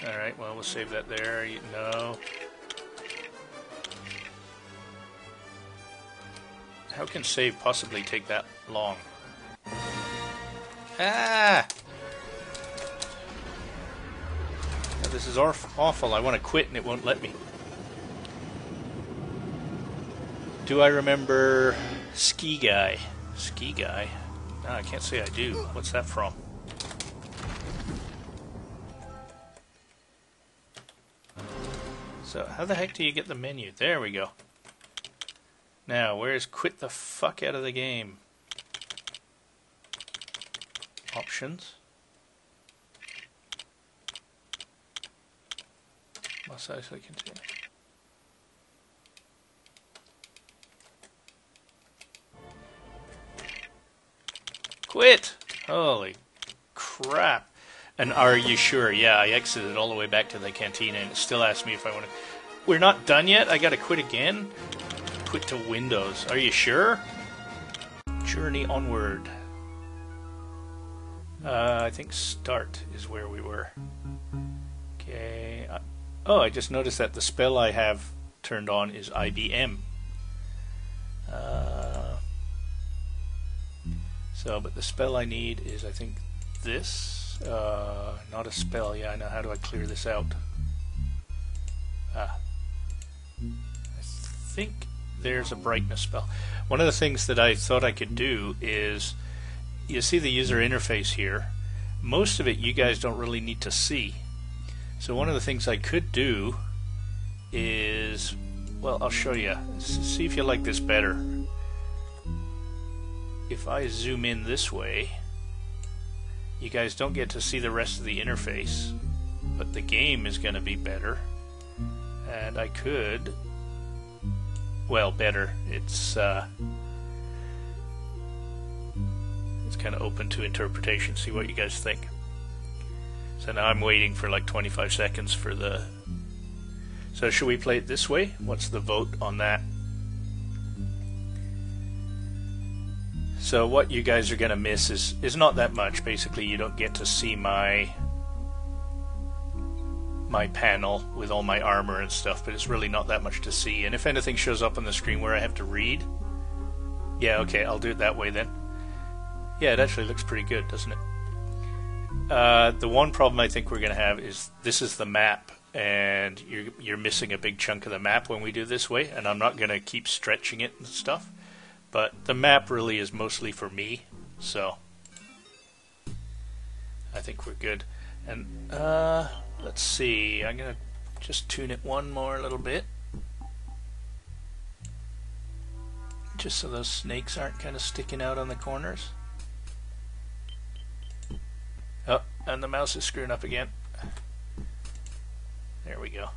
Alright, well, we'll save that there. No. How can save possibly take that long? Ah! Oh, this is awful. I want to quit and it won't let me. Do I remember Ski Guy? Ski Guy? No, I can't say I do. What's that from? So, how the heck do you get the menu? There we go. Now, where's quit the fuck out of the game? Options. Must actually continue. Quit! Holy crap. And are you sure? Yeah, I exited all the way back to the cantina and it still asks me if I want to... We're not done yet? I gotta quit again? Quit to Windows. Are you sure? Journey onward. I think start is where we were. Okay. Oh, I just noticed that the spell I have turned on is IBM. But the spell I need is, I think, this. Not a spell. Yeah, I know. How do I clear this out? I think there's a brightness spell. One of the things that I thought I could do is, you see the user interface here. Most of it you guys don't really need to see. So one of the things I could do is, well, I'll show you. See if you like this better. If I zoom in this way, you guys don't get to see the rest of the interface, but the game is going to be better. And I could... Well, better. It's kind of open to interpretation. See what you guys think. So now I'm waiting for like 25 seconds for the... So should we play it this way? What's the vote on that? So what you guys are going to miss is not that much. Basically, you don't get to see my panel with all my armor and stuff, but it's really not that much to see. And if anything shows up on the screen where I have to read, yeah, okay, I'll do it that way then. Yeah, it actually looks pretty good, doesn't it? The one problem I think we're going to have is this is the map, and you're missing a big chunk of the map when we do this way, and I'm not going to keep stretching it and stuff. But the map really is mostly for me, so I think we're good. And let's see, I'm going to just tune it one more little bit, just so those snakes aren't kind of sticking out on the corners. Oh, and the mouse is screwing up again. There we go.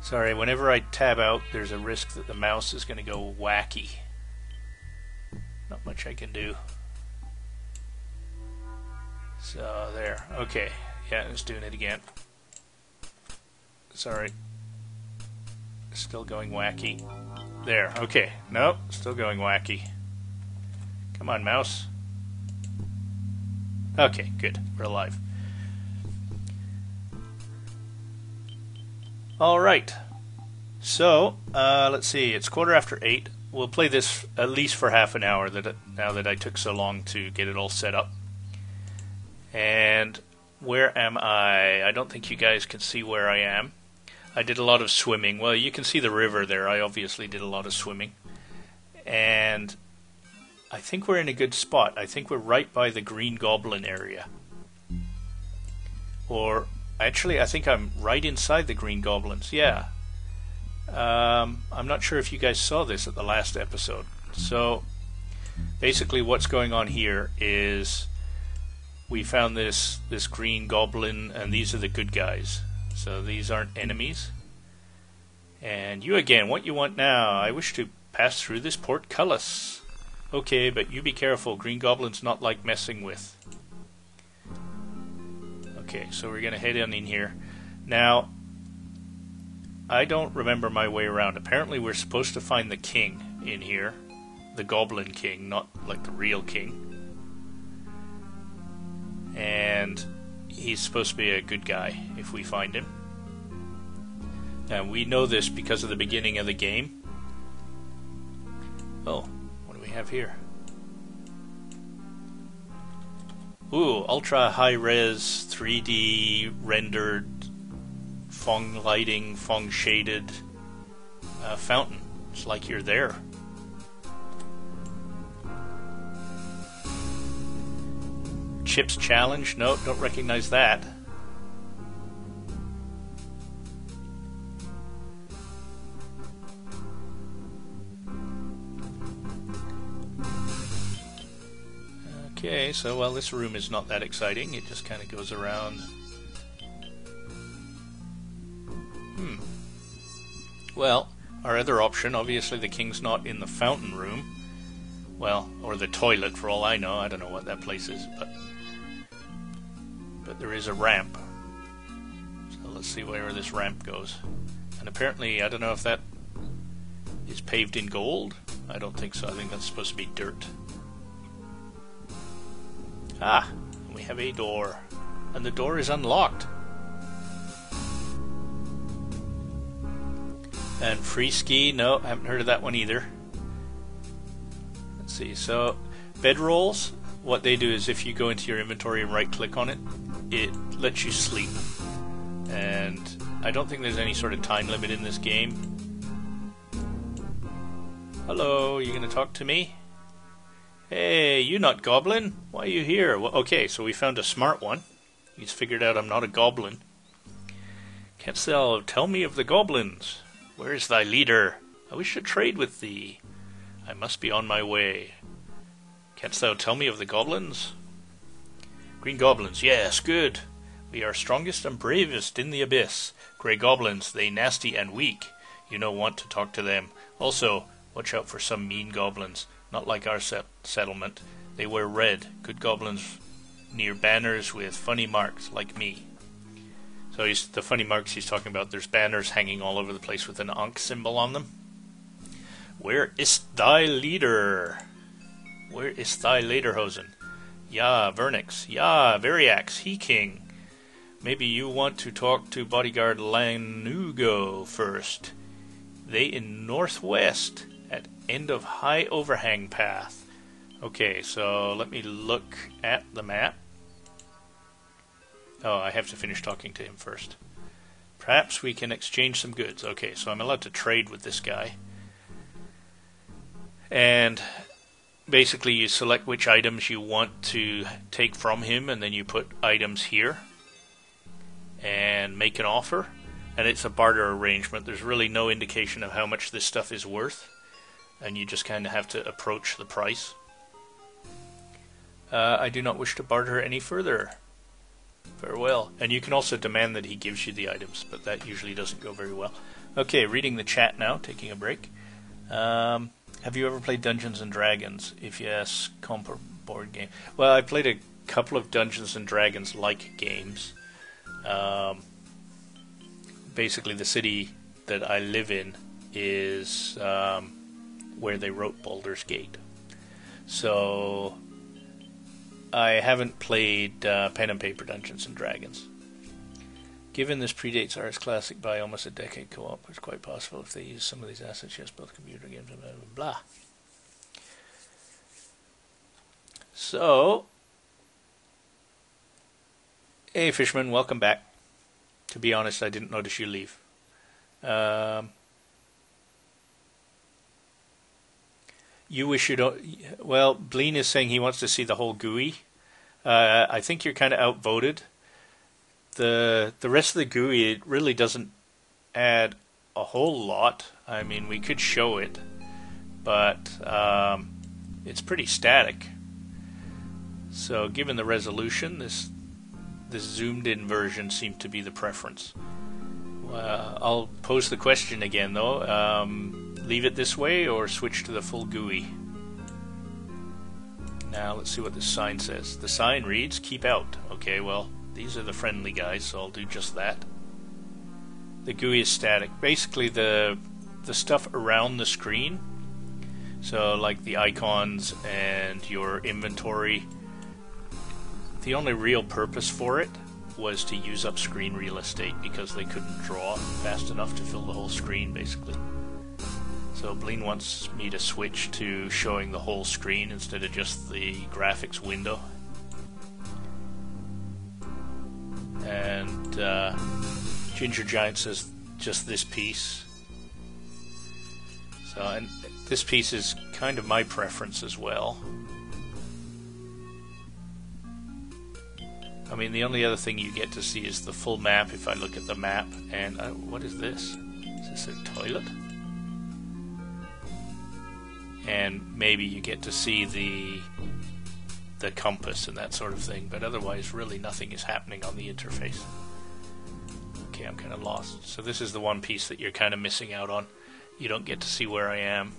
Sorry, whenever I tab out, there's a risk that the mouse is going to go wacky. Not much I can do. So, there. Okay. Yeah, it's doing it again. Sorry. Still going wacky. There. Okay. Nope. Still going wacky. Come on, mouse. Okay, good. We're alive. Alright. So, let's see. It's 8:15. We'll play this at least for half an hour now that I took so long to get it all set up. And where am I? I don't think you guys can see where I am. I did a lot of swimming. Well, you can see the river there. I obviously did a lot of swimming. And I think we're in a good spot. I think we're right by the Green Goblin area. Or, actually, I think I'm right inside the Green Goblins. Yeah. I'm not sure if you guys saw this at the last episode. So, basically what's going on here is we found this Green Goblin, and these are the good guys. So these aren't enemies. And you again, what you want now? I wish to pass through this portcullis. Okay, but you be careful. Green Goblin's not like messing with. Okay, so we're going to head in here. Now, I don't remember my way around. Apparently we're supposed to find the king in here. The Goblin King, not like the real king. And he's supposed to be a good guy if we find him. And we know this because of the beginning of the game. Oh, what do we have here? Ooh, ultra high res 3D rendered Feng lighting, Feng shaded fountain. It's like you're there. Chips challenge? No, don't recognize that. Okay, so well, this room is not that exciting. It just kind of goes around. Well, our other option, obviously the king's not in the fountain room. Well, or the toilet for all I know. I don't know what that place is, but there is a ramp. So let's see where this ramp goes. And apparently, I don't know if that is paved in gold. I don't think so. I think that's supposed to be dirt. Ah, we have a door. And the door is unlocked. And free ski? No, I haven't heard of that one either. Let's see, so bedrolls, what they do is if you go into your inventory and right click on it, it lets you sleep. And I don't think there's any sort of time limit in this game. Hello, you gonna talk to me? Hey, you not Goblin? Why are you here? Well, okay, so we found a smart one. He's figured out I'm not a goblin. Canst thou tell me of the goblins? Where is thy leader? I wish to trade with thee. I must be on my way. Canst thou tell me of the goblins? Green goblins, yes, good. We are strongest and bravest in the abyss. Grey goblins, they nasty and weak. You no want to talk to them. Also, watch out for some mean goblins. Not like our settlement. They wear red. Good goblins near banners with funny marks, like me. So the funny marks he's talking about, there's banners hanging all over the place with an Ankh symbol on them. Where is thy leader? Where is thy lederhosen? Ja, Vernix. Ja, Variax, he king. Maybe you want to talk to bodyguard Lanugo first. They in northwest, at end of high overhang path. Okay, so let me look at the map. Oh, I have to finish talking to him first. Perhaps we can exchange some goods. Okay, so I'm allowed to trade with this guy. And basically you select which items you want to take from him, and then you put items here and make an offer. And it's a barter arrangement. There's really no indication of how much this stuff is worth, and you just kind of have to approach the price. I do not wish to barter any further. Farewell. And you can also demand that he gives you the items, but that usually doesn't go very well. Okay, reading the chat now, taking a break. Have you ever played Dungeons and Dragons? If yes, comp or board game. Well, I played a couple of Dungeons and Dragons-like games. Basically, the city that I live in is where they wrote Baldur's Gate. So I haven't played pen and paper Dungeons and Dragons. Given this predates Ars Classic by almost a decade, co-op is quite possible if they use some of these assets. Yes, both computer games, blah, blah, blah. So, hey Fishman, welcome back. To be honest, I didn't notice you leave. You wish you don't... Well, Bleen is saying he wants to see the whole GUI. I think you're kind of outvoted. The rest of the GUI, it really doesn't add a whole lot. I mean, we could show it, but it's pretty static. So given the resolution, this zoomed in version seemed to be the preference. I'll pose the question again though. Leave it this way or switch to the full GUI? Now let's see what this sign says. The sign reads, keep out. Okay, well, these are the friendly guys, so I'll do just that. The GUI is static. Basically the stuff around the screen, so like the icons and your inventory, the only real purpose for it was to use up screen real estate because they couldn't draw fast enough to fill the whole screen, basically. So Bleen wants me to switch to showing the whole screen instead of just the graphics window. And Ginger Giant says just this piece. So, and this piece is kind of my preference as well. I mean, the only other thing you get to see is the full map if I look at the map. And what is this? Is this a toilet? And maybe you get to see the compass and that sort of thing, but otherwise really nothing is happening on the interface. Okay, I'm kind of lost. So this is the one piece that you're kind of missing out on. You don't get to see where I am.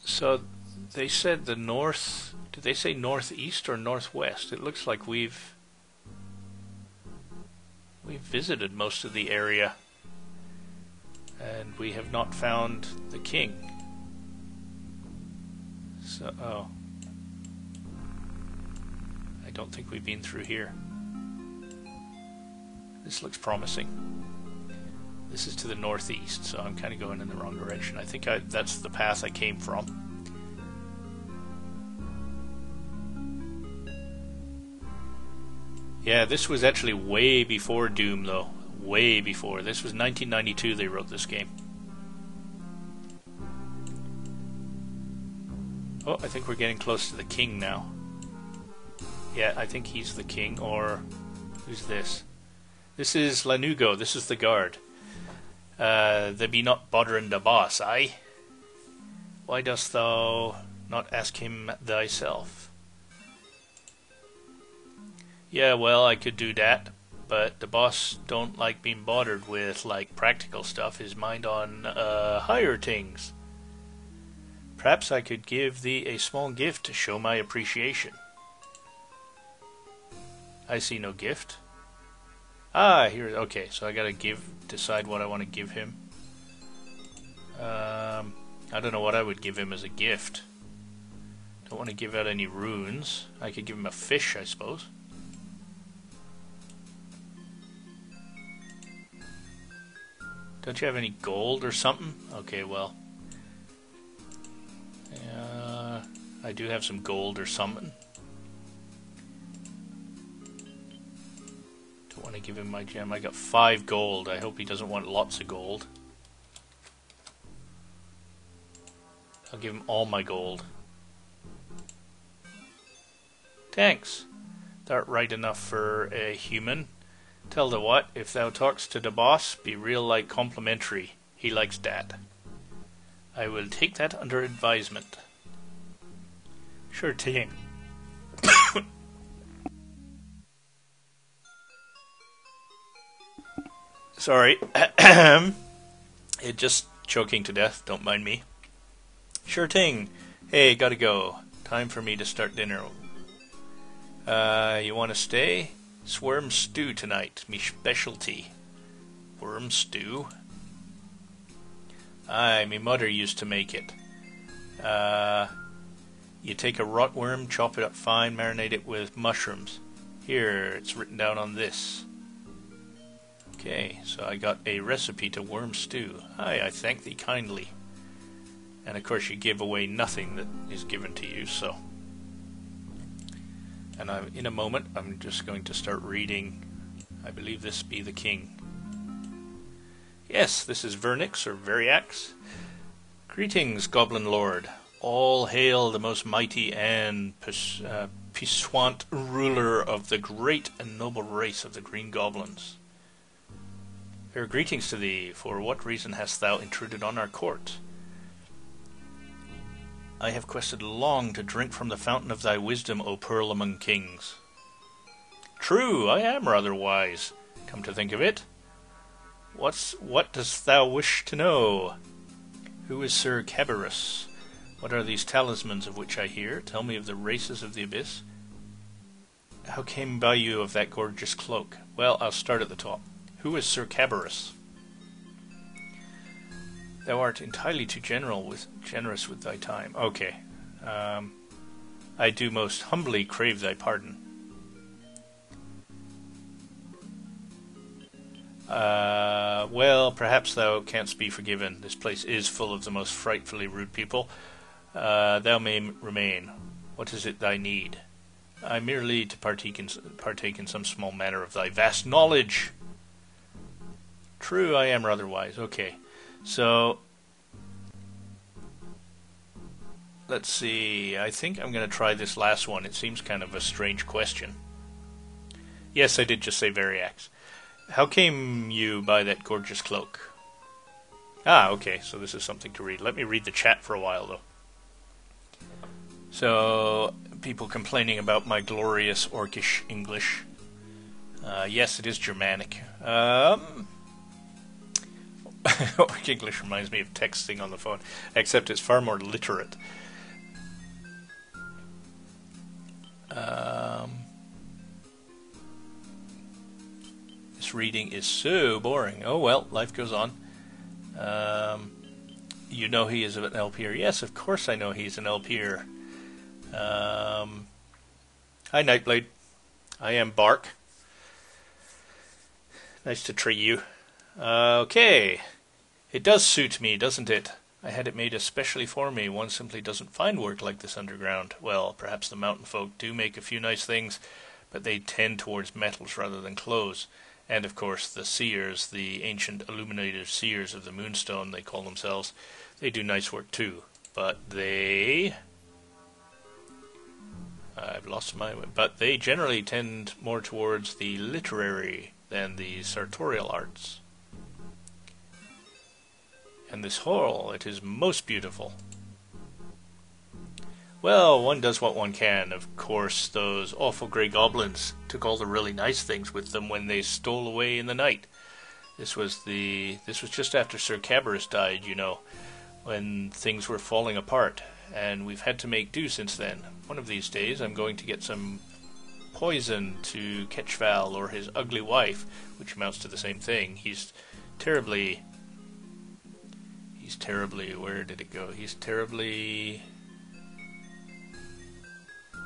So they said the north... Did they say northeast or northwest? It looks like we've visited most of the area, and we have not found the king. So, oh. I don't think we've been through here. This looks promising. This is to the northeast, so I'm kind of going in the wrong direction. I think that's the path I came from. Yeah, this was actually way before Doom, though. Way before. This was 1992 they wrote this game. Oh, I think we're getting close to the king now. Yeah, I think he's the king, or... Who's this? This is Lanugo, this is the guard. They be not bothering the boss, aye? Why dost thou not ask him thyself? Yeah, well, I could do that, but the boss don't like being bothered with, like, practical stuff. His mind on, higher things. Perhaps I could give thee a small gift to show my appreciation. I see no gift. Ah, here. Okay, so I gotta decide what I want to give him. I don't know what I would give him as a gift. Don't want to give out any runes. I could give him a fish, I suppose. Don't you have any gold or something? Okay, well. I do have some gold or something. Don't want to give him my gem. I got 5 gold. I hope he doesn't want lots of gold. I'll give him all my gold. Thanks. Thou'rt right enough for a human. Tell thee what, if thou talks to the boss, be real like complimentary. He likes that. I will take that under advisement. Sure thing. Sorry. It just choking to death, don't mind me. Sure thing. Hey, gotta go. Time for me to start dinner. You wanna stay? It's worm stew tonight, me specialty. Worm stew? Aye, me mother used to make it. You take a rotworm, chop it up fine, marinate it with mushrooms. Here, it's written down on this. Okay, so I got a recipe to worm stew. Aye, I thank thee kindly. And of course you give away nothing that is given to you, so... And in a moment, I'm just going to start reading. I believe this be the king. Yes, this is Vernix, or Veriax. Greetings, Goblin Lord. All hail the most mighty and puissant ruler of the great and noble race of the Green Goblins. Fair greetings to thee. For what reason hast thou intruded on our court? I have quested long to drink from the fountain of thy wisdom, O Pearl among Kings. True, I am rather wise, come to think of it. What dost thou wish to know? Who is Sir Cabarrus? What are these talismans of which I hear? Tell me of the races of the abyss. How came by you of that gorgeous cloak? Well, I'll start at the top. Who is Sir Cabarrus? Thou art entirely too generous with thy time. Okay. I do most humbly crave thy pardon. Well, perhaps thou canst be forgiven. This place is full of the most frightfully rude people. Thou may remain. What is it thy need? I merely to partake in some small matter of thy vast knowledge. True, I am rather wise. Okay. So, let's see. I think I'm going to try this last one. It seems kind of a strange question. Yes, I did just say Veriax. How came you by that gorgeous cloak? Ah, okay, so this is something to read. Let me read the chat for a while, though. So, people complaining about my glorious Orcish English. Yes, it is Germanic. Orc English reminds me of texting on the phone, except it's far more literate. This reading is so boring. Oh well, life goes on. You know he is an LPer. Yes, of course I know he's an LPer. Hi Nightblade. I am Bark. Nice to treat you. Okay. It does suit me, doesn't it? I had it made especially for me. One simply doesn't find work like this underground. Well, perhaps the mountain folk do make a few nice things, but they tend towards metals rather than clothes. And, of course, the seers, the ancient illuminated seers of the Moonstone, they call themselves, they do nice work too. But they... I've lost my... But they generally tend more towards the literary than the sartorial arts. And this hall, it is most beautiful. Well, one does what one can. Of course, those awful grey goblins took all the really nice things with them when they stole away in the night. This was just after Sir Cabarrus died, you know, when things were falling apart, and we've had to make do since then. One of these days I'm going to get some poison to Ketchval or his ugly wife, which amounts to the same thing. He's terribly, where did it go? He's terribly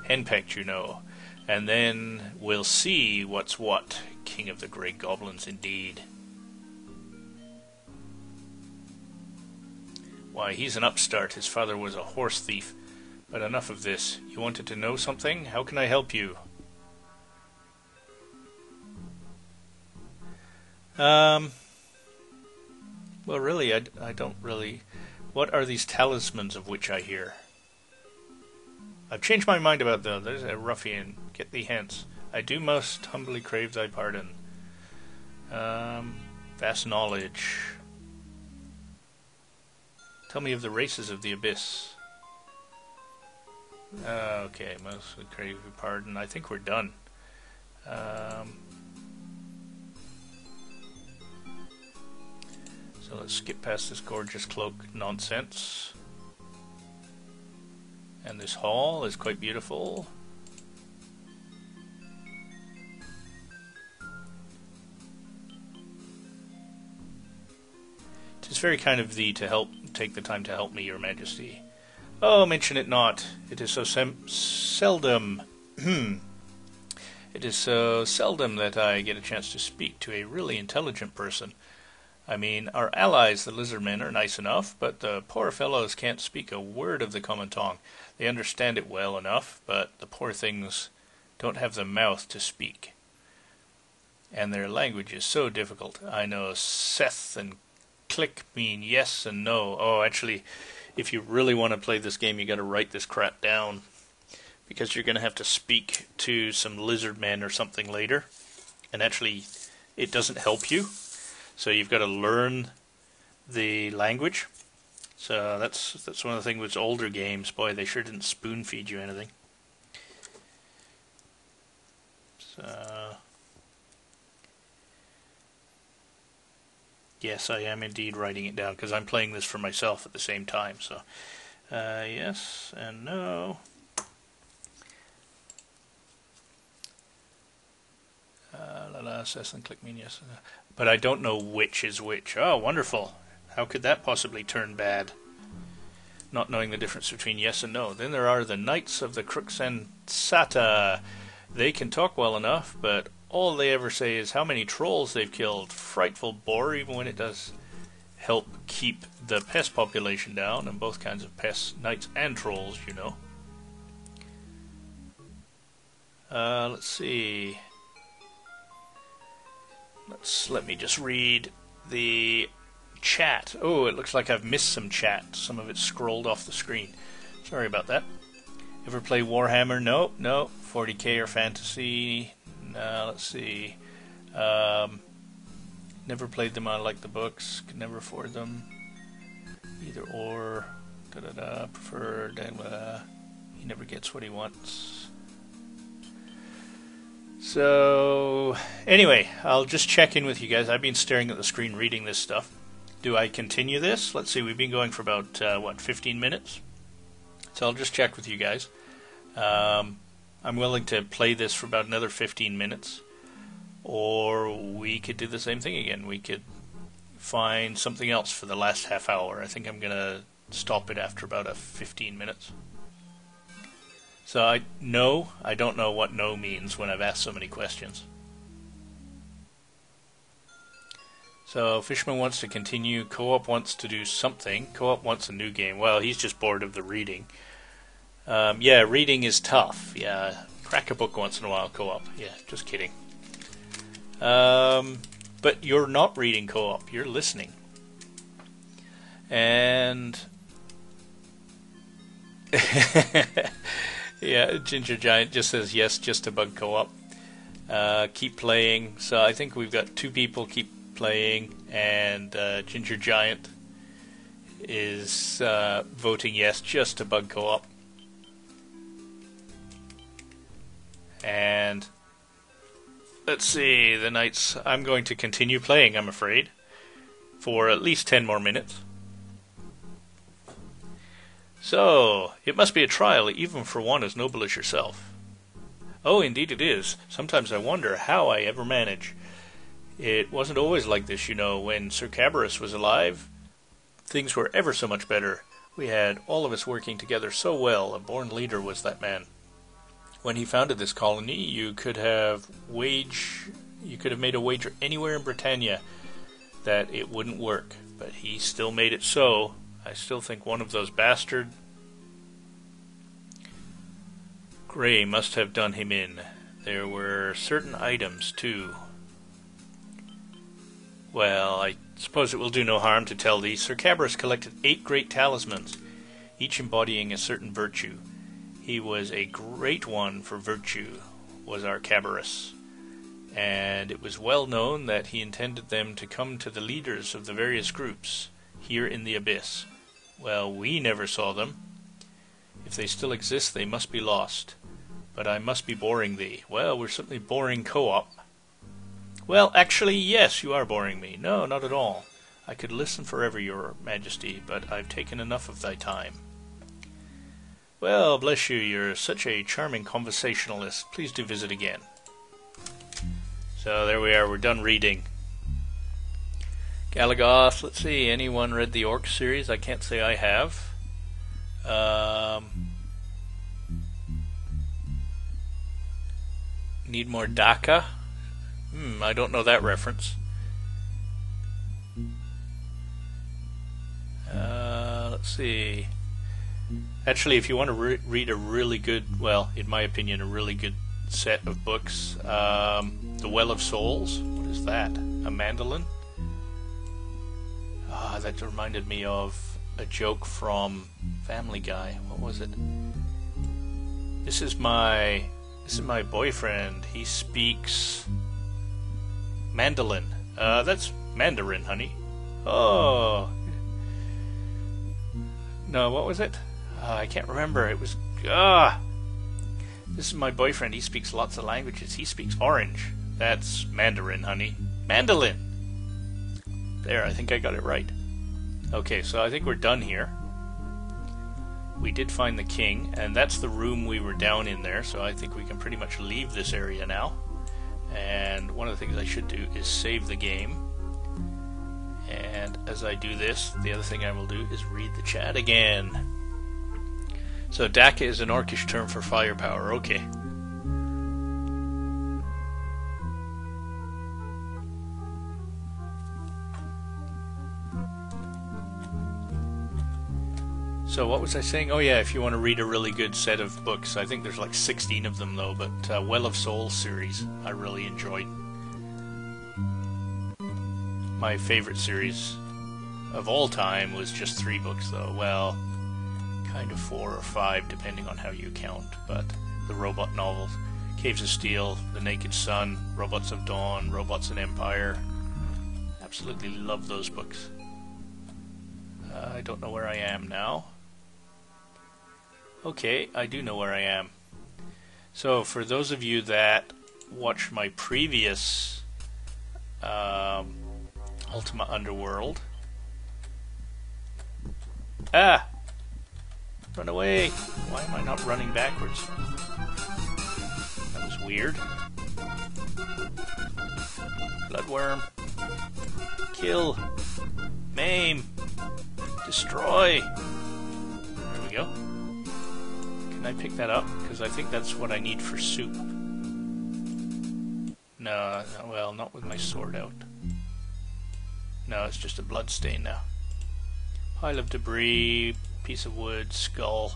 henpecked, you know. And then we'll see what's what. King of the Grey Goblins, indeed. Why, he's an upstart. His father was a horse thief. But enough of this. You wanted to know something? How can I help you? Well, really, I don't really... What are these talismans of which I hear? I've changed my mind about them. There's a ruffian. Get thee hence. I do most humbly crave thy pardon. Vast knowledge. Tell me of the races of the abyss. Okay, most crave your pardon. I think we're done. So let's skip past this gorgeous cloak nonsense. And this hall is quite beautiful. It's very kind of thee to take the time to help me, your majesty. Oh, mention it not. It is so seldom... It is so seldom that I get a chance to speak to a really intelligent person. I mean, our allies, the lizard men, are nice enough, but the poor fellows can't speak a word of the common tongue. They understand it well enough, but the poor things don't have the mouth to speak. And their language is so difficult. I know Seth and click mean yes and no. Oh, actually, if you really want to play this game, you got to write this crap down, because you're going to have to speak to some lizard men or something later, and actually, it doesn't help you. So you've got to learn the language. So that's one of the things with older games. Boy, they sure didn't spoon feed you anything. So yes, I am indeed writing it down because I'm playing this for myself at the same time. So yes and no. Says and click mean yes. But I don't know which is which. Oh, wonderful. How could that possibly turn bad? Not knowing the difference between yes and no. Then there are the Knights of the Crooks and Sata. They can talk well enough, but all they ever say is how many trolls they've killed. Frightful bore, even when it does help keep the pest population down, and both kinds of pests, knights and trolls, you know. Let's see. Let me just read the chat. Oh, it looks like I've missed some chat. Some of it scrolled off the screen. Sorry about that. Ever play Warhammer? No, no. 40k or fantasy? No, let's see. Never played them. I like the books. Could never afford them. Either or. Preferred. He never gets what he wants. So, anyway, I'll just check in with you guys. I've been staring at the screen reading this stuff. Do I continue this? Let's see, we've been going for about, 15 minutes? So I'll just check with you guys. I'm willing to play this for about another 15 minutes. Or we could do the same thing again. We could find something else for the last half hour. I think I'm going to stop it after about 15 minutes. So I don't know what no means when I've asked so many questions. So Fishman wants to continue. Co-op wants to do something. Co-op wants a new game. Well, he's just bored of the reading. Yeah, reading is tough. Yeah, crack a book once in a while. Co-op. Yeah, just kidding. But you're not reading co-op. You're listening. And yeah, Ginger Giant just says yes, just to bug co-op. Keep playing. So I think we've got 2 people keep playing, and Ginger Giant is voting yes, just to bug co-op. And let's see, the knights. I'm going to continue playing, I'm afraid, for at least 10 more minutes. So, it must be a trial even for one as noble as yourself. Oh, indeed it is. Sometimes I wonder how I ever manage. It wasn't always like this, you know. When Sir Cabarrus was alive, things were ever so much better. We had all of us working together so well. A born leader was that man. When he founded this colony, you could have made a wager anywhere in Britannia that it wouldn't work. But he still made it so. I still think one of those bastard Grey must have done him in. There were certain items, too. Well, I suppose it will do no harm to tell thee. Sir Cabarrus collected 8 great talismans, each embodying a certain virtue. He was a great one for virtue, was our Cabarrus. And it was well known that he intended them to come to the leaders of the various groups here in the Abyss. Well, we never saw them. If they still exist, they must be lost. But I must be boring thee. Well, we're certainly boring co-op. Well, actually, yes, you are boring me. No, not at all. I could listen forever, your majesty, but I've taken enough of thy time. Well, bless you, you're such a charming conversationalist. Please do visit again. So there we are, we're done reading. Galagoth, let's see, anyone read the Orc series? I can't say I have. Need more Daka? I don't know that reference. Let's see. Actually, if you want to read a really good, well, in my opinion, a really good set of books, The Well of Souls. What is that? A mandolin? That reminded me of a joke from Family Guy. What was it? This is my boyfriend. He speaks mandolin. That's Mandarin, honey. Oh. No, what was it? I can't remember. It was... This is my boyfriend. He speaks lots of languages. He speaks orange. That's Mandarin, honey. Mandolin! There, I think I got it right. Okay, so I think we're done here. We did find the king, and that's the room we were down in there, so I think we can pretty much leave this area now. And one of the things I should do is save the game. And as I do this, the other thing I will do is read the chat again. So Daka is an Orcish term for firepower, okay. So what was I saying? Oh yeah, if you want to read a really good set of books, I think there's like 16 of them though, but Well of Souls series I really enjoyed. My favorite series of all time was just 3 books though. Well, kind of 4 or 5 depending on how you count, but the robot novels. Caves of Steel, The Naked Sun, Robots of Dawn, Robots and Empire. Absolutely love those books. I don't know where I am now. Okay, I do know where I am. So for those of you that watched my previous Ultima Underworld. Run away! Why am I not running backwards? That was weird. Bloodworm. Kill. Maim. Destroy. There we go. Can I pick that up? Because I think that's what I need for soup. No, well, not with my sword out. No, it's just a blood stain now. Pile of debris, piece of wood, skull.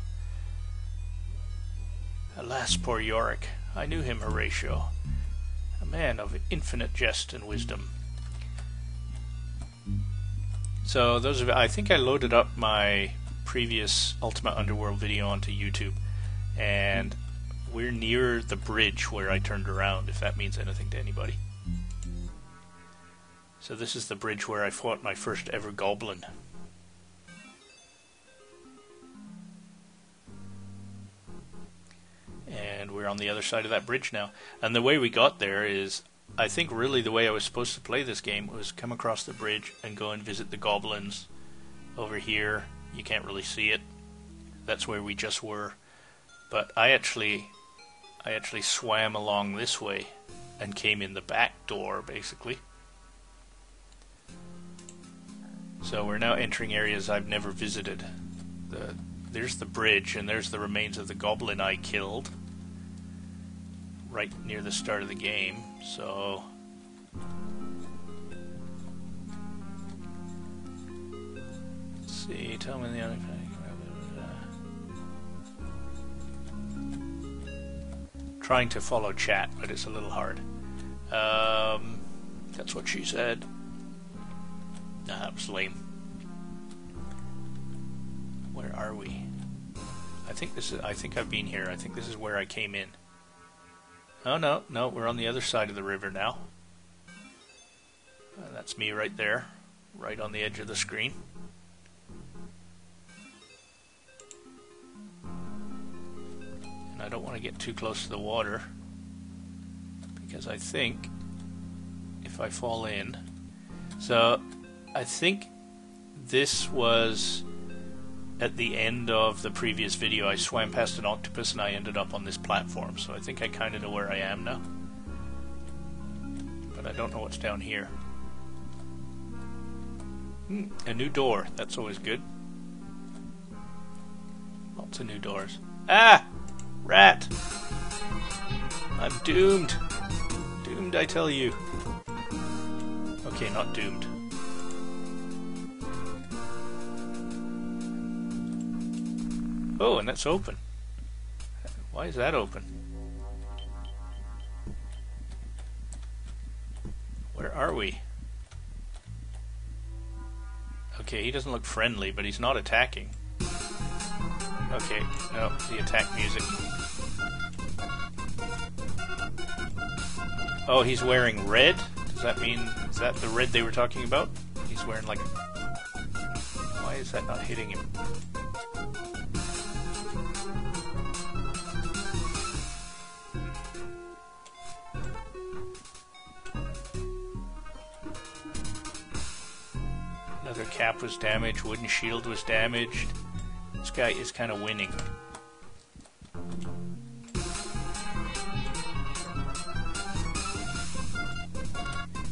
Alas, poor Yorick. I knew him, Horatio. A man of infinite jest and wisdom. So those of I think I loaded up my previous Ultima Underworld video onto YouTube, and we're near the bridge where I turned around, if that means anything to anybody. So this is the bridge where I fought my first ever Goblin. And And we're on the other side of that bridge now. And the way we got there is, I think really the way I was supposed to play this game was come across the bridge and go and visit the goblins over here. You can't really see it. That's where we just were. But I actually swam along this way and came in the back door, basically. So we're now entering areas I've never visited. There's the bridge, and there's the remains of the goblin I killed right near the start of the game. So let's see, tell me the other thing. Trying to follow chat, but it's a little hard. That's what she said. Nah, that was lame. Where are we? I think I've been here. I think this is where I came in. Oh no, we're on the other side of the river now. That's me right there, right on the edge of the screen. And I don't want to get too close to the water, because I think if I fall in... So, I think this was at the end of the previous video. I swam past an octopus and I ended up on this platform, so I think I kind of know where I am now. But I don't know what's down here. A new door. That's always good. Lots of new doors. Ah! Rat! I'm doomed! Doomed, I tell you. Okay, not doomed. Oh, and that's open. Why is that open? Where are we? Okay, he doesn't look friendly, but he's not attacking. Okay, no, the attack music. Oh, he's wearing red? Does that mean, is that the red they were talking about? He's wearing like... Why is that not hitting him? Leather cap was damaged, wooden shield was damaged. This guy is kind of winning.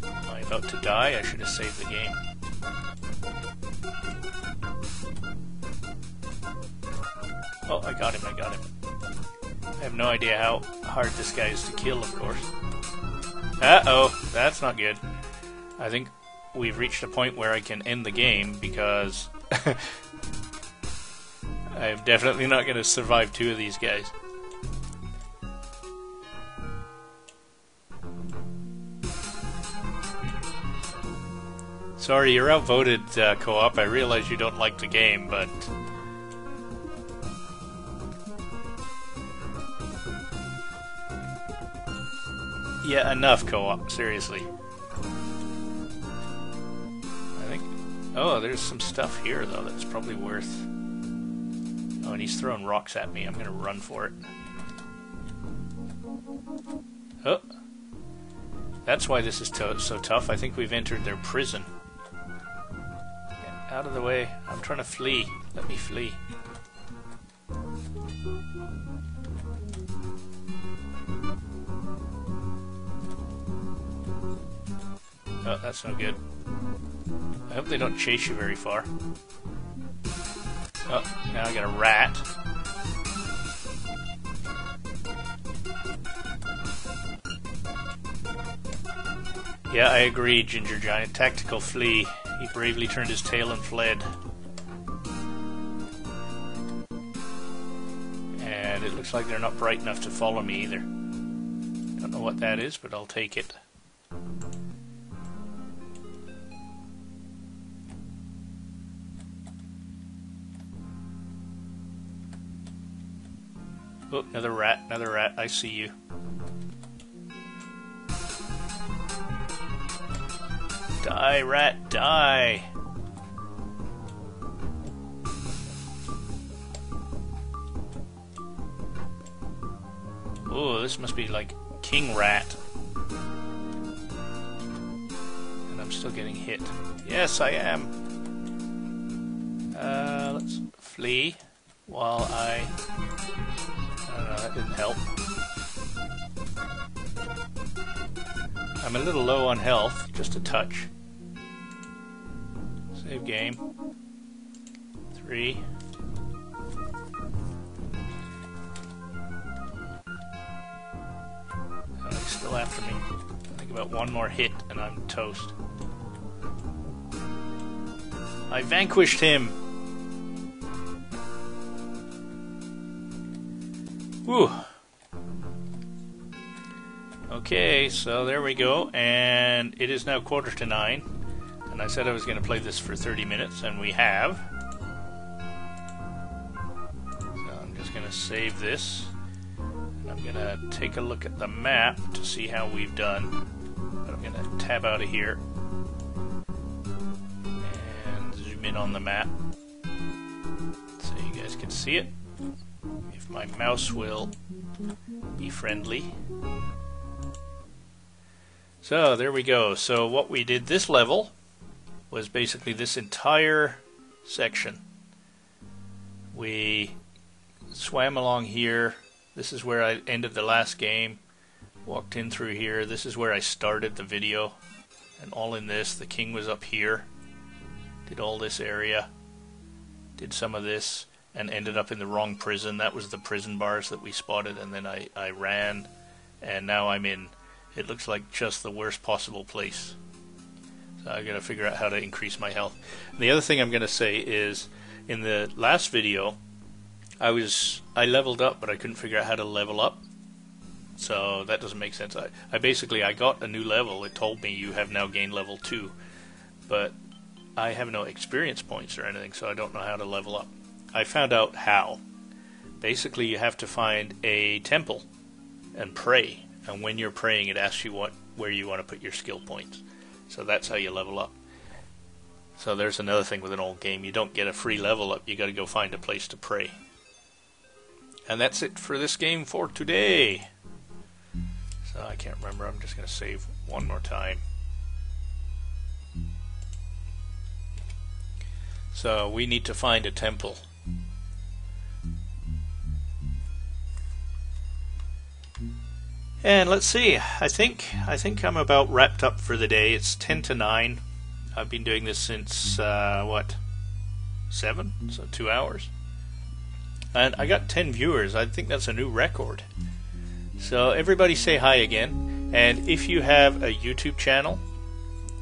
Am I about to die? I should have saved the game. Oh, I got him. I have no idea how hard this guy is to kill, of course. Uh-oh, that's not good. I think we've reached a point where I can end the game, because I'm definitely not going to survive two of these guys. Sorry, you're outvoted, co-op. I realize you don't like the game, but... Yeah, enough, co-op. Seriously. I think... Oh, there's some stuff here, though, that's probably worth... Oh, and he's throwing rocks at me. I'm gonna run for it. Oh! That's why this is so tough. I think we've entered their prison. Get out of the way. I'm trying to flee. Let me flee. Oh, that's no good. I hope they don't chase you very far. Oh, now I got a rat. Yeah, I agree, Ginger Giant. Tactical flee. He bravely turned his tail and fled. And it looks like they're not bright enough to follow me either. Don't know what that is, but I'll take it. Oh, another rat, I see you. Die, rat, die! Oh, this must be like King Rat. And I'm still getting hit. Yes, I am. Let's flee while I don't know, that didn't help. I'm a little low on health, just a touch. Save game. 3. Oh, he's still after me. I think about one more hit and I'm toast. I vanquished him! Whew. Okay, so there we go, and it is now 8:45, and I said I was going to play this for 30 minutes, and we have. So I'm just going to save this, and I'm going to take a look at the map to see how we've done. But I'm going to tab out of here and zoom in on the map so you guys can see it. If my mouse will be friendly. So there we go. So what we did this level was basically this entire section. We swam along here. This is where I ended the last game. Walked in through here. This is where I started the video. And all in this, the king was up here. Did all this area. Did some of this. And ended up in the wrong prison. That was the prison bars that we spotted, and then I ran, and now I'm in, it looks like just the worst possible place. So I gotta figure out how to increase my health. And the other thing I'm gonna say is, in the last video, I leveled up, but I couldn't figure out how to level up. So that doesn't make sense. I got a new level. It told me you have now gained level 2, but I have no experience points or anything, so I don't know how to level up. I found out how. Basically, you have to find a temple and pray, and when you're praying, it asks you where you want to put your skill points. So that's how you level up. So there's another thing with an old game. You don't get a free level up. You got to go find a place to pray. And that's it for this game for today. So I can't remember. I'm just going to save one more time. So we need to find a temple. And let's see, I think I'm about wrapped up for the day. It's 10 to 9. I've been doing this since, 7? So 2 hours. And I got 10 viewers. I think that's a new record. So everybody say hi again. And if you have a YouTube channel,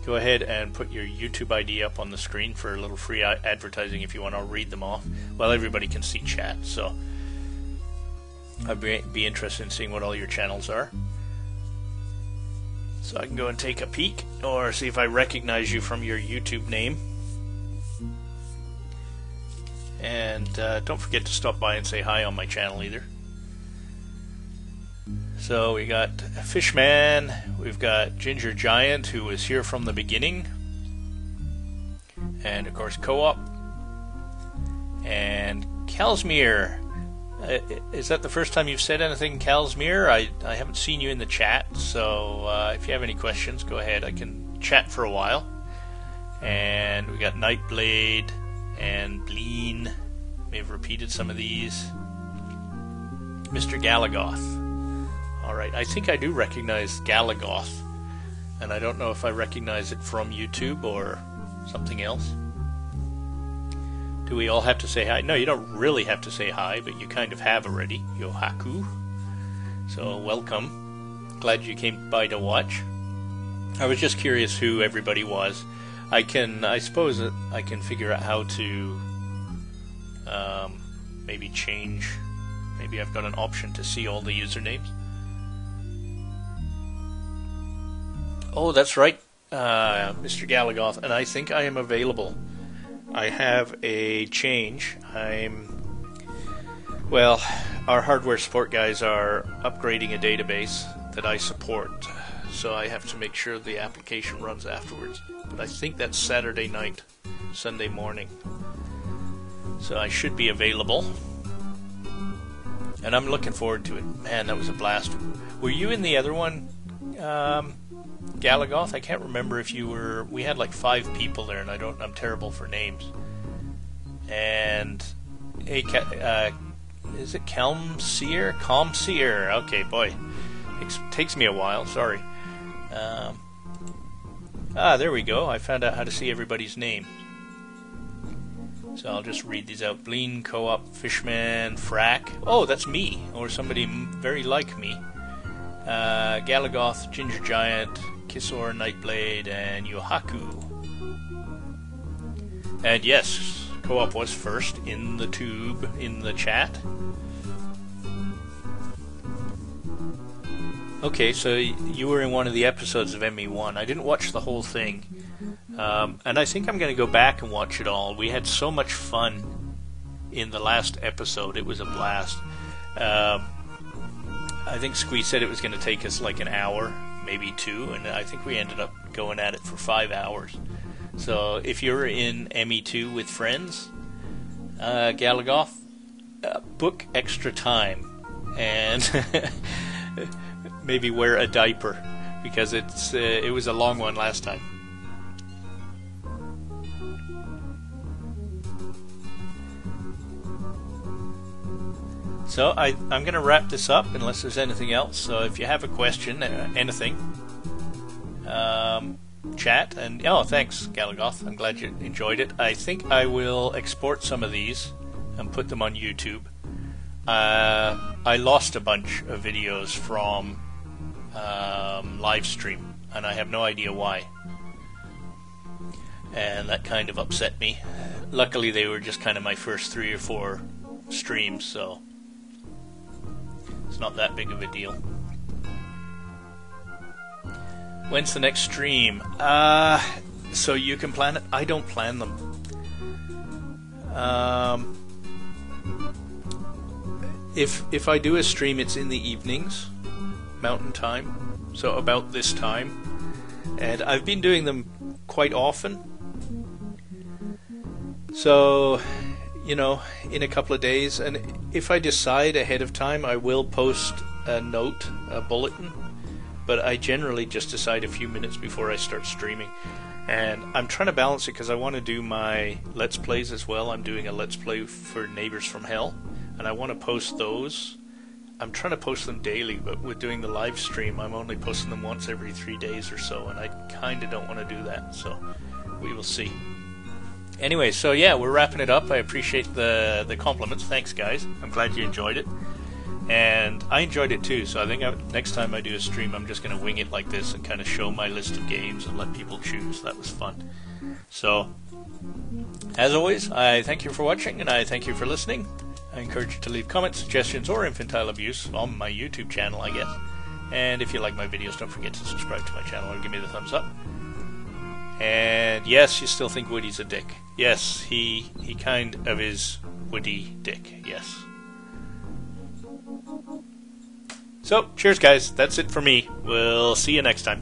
go ahead and put your YouTube ID up on the screen for a little free advertising if you want to read them off. Well, everybody can see chat, so I'd be interested in seeing what all your channels are. So I can go and take a peek, or see if I recognize you from your YouTube name. And don't forget to stop by and say hi on my channel either. So we got Fishman, we've got Ginger Giant, who was here from the beginning, and of course Co-op, and Kalsmere. Is that the first time you've said anything, Kalsmere? I haven't seen you in the chat, so if you have any questions, go ahead. I can chat for a while. And we got Nightblade and Bleen. May have repeated some of these. Mr. Galagoth. Alright, I think I do recognize Galagoth, and I don't know if I recognize it from YouTube or something else. Do we all have to say hi? No, you don't really have to say hi, but you kind of have already. Yohaku. So, welcome. Glad you came by to watch. I was just curious who everybody was. I suppose I can figure out how to maybe change. Maybe I've got an option to see all the usernames. Oh, that's right, Mr. Galagoth, and I think I am available. I have a change. Well, our hardware support guys are upgrading a database that I support, so I have to make sure the application runs afterwards. But I think that's Saturday night, Sunday morning. So I should be available. and I'm looking forward to it. Man, that was a blast. Were you in the other one, Galagoth? I can't remember if you were. We had like 5 people there, and I'm terrible for names. And hey, is it Calmseer? Calmseer. Okay, boy, it takes me a while. Sorry. There we go. I found out how to see everybody's name. So I'll just read these out. Bleen, Co-op, Fishman, Frack. Oh, that's me, or somebody very like me. Galagoth, Ginger Giant, Kisor, Nightblade, and Yohaku. And yes, Co-op was first in the tube, in the chat. Okay, so you were in one of the episodes of ME1. I didn't watch the whole thing. And I think I'm going to go back and watch it all. We had so much fun in the last episode. It was a blast. I think Squeeze said it was going to take us like an hour, maybe 2, and I think we ended up going at it for 5 hours. So if you're in ME2 with friends, Galagoth, book extra time and maybe wear a diaper, because it was a long one last time. So I'm going to wrap this up unless there's anything else. So if you have a question, anything, chat. And oh, thanks, Galagoth. I'm glad you enjoyed it. I think I will export some of these and put them on YouTube. I lost a bunch of videos from live stream, and I have no idea why. And that kind of upset me. Luckily, they were just kind of my first 3 or 4 streams, so it's not that big of a deal. When's the next stream? So you can plan it. I don't plan them. If I do a stream, it's in the evenings, Mountain Time, so about this time. And I've been doing them quite often. So, you know, in a couple of days, and if I decide ahead of time, I will post a note, a bulletin, but I generally just decide a few minutes before I start streaming. And I'm trying to balance it because I want to do my Let's Plays as well. I'm doing a Let's Play for Neighbors from Hell, and I want to post those. I'm trying to post them daily, but with doing the live stream, I'm only posting them once every 3 days or so, and I kind of don't want to do that, so we will see. Anyway, so yeah, we're wrapping it up. I appreciate the compliments. Thanks, guys. I'm glad you enjoyed it. And I enjoyed it too, so I think next time I do a stream, I'm just going to wing it like this and kind of show my list of games and let people choose. That was fun. So, as always, I thank you for watching, and I thank you for listening. I encourage you to leave comments, suggestions, or infantile abuse on my YouTube channel, I guess. And if you like my videos, don't forget to subscribe to my channel or give me the thumbs up. And yes, you still think Woody's a dick. Yes, he kind of is Woody dick, yes. So, cheers guys, that's it for me. We'll see you next time.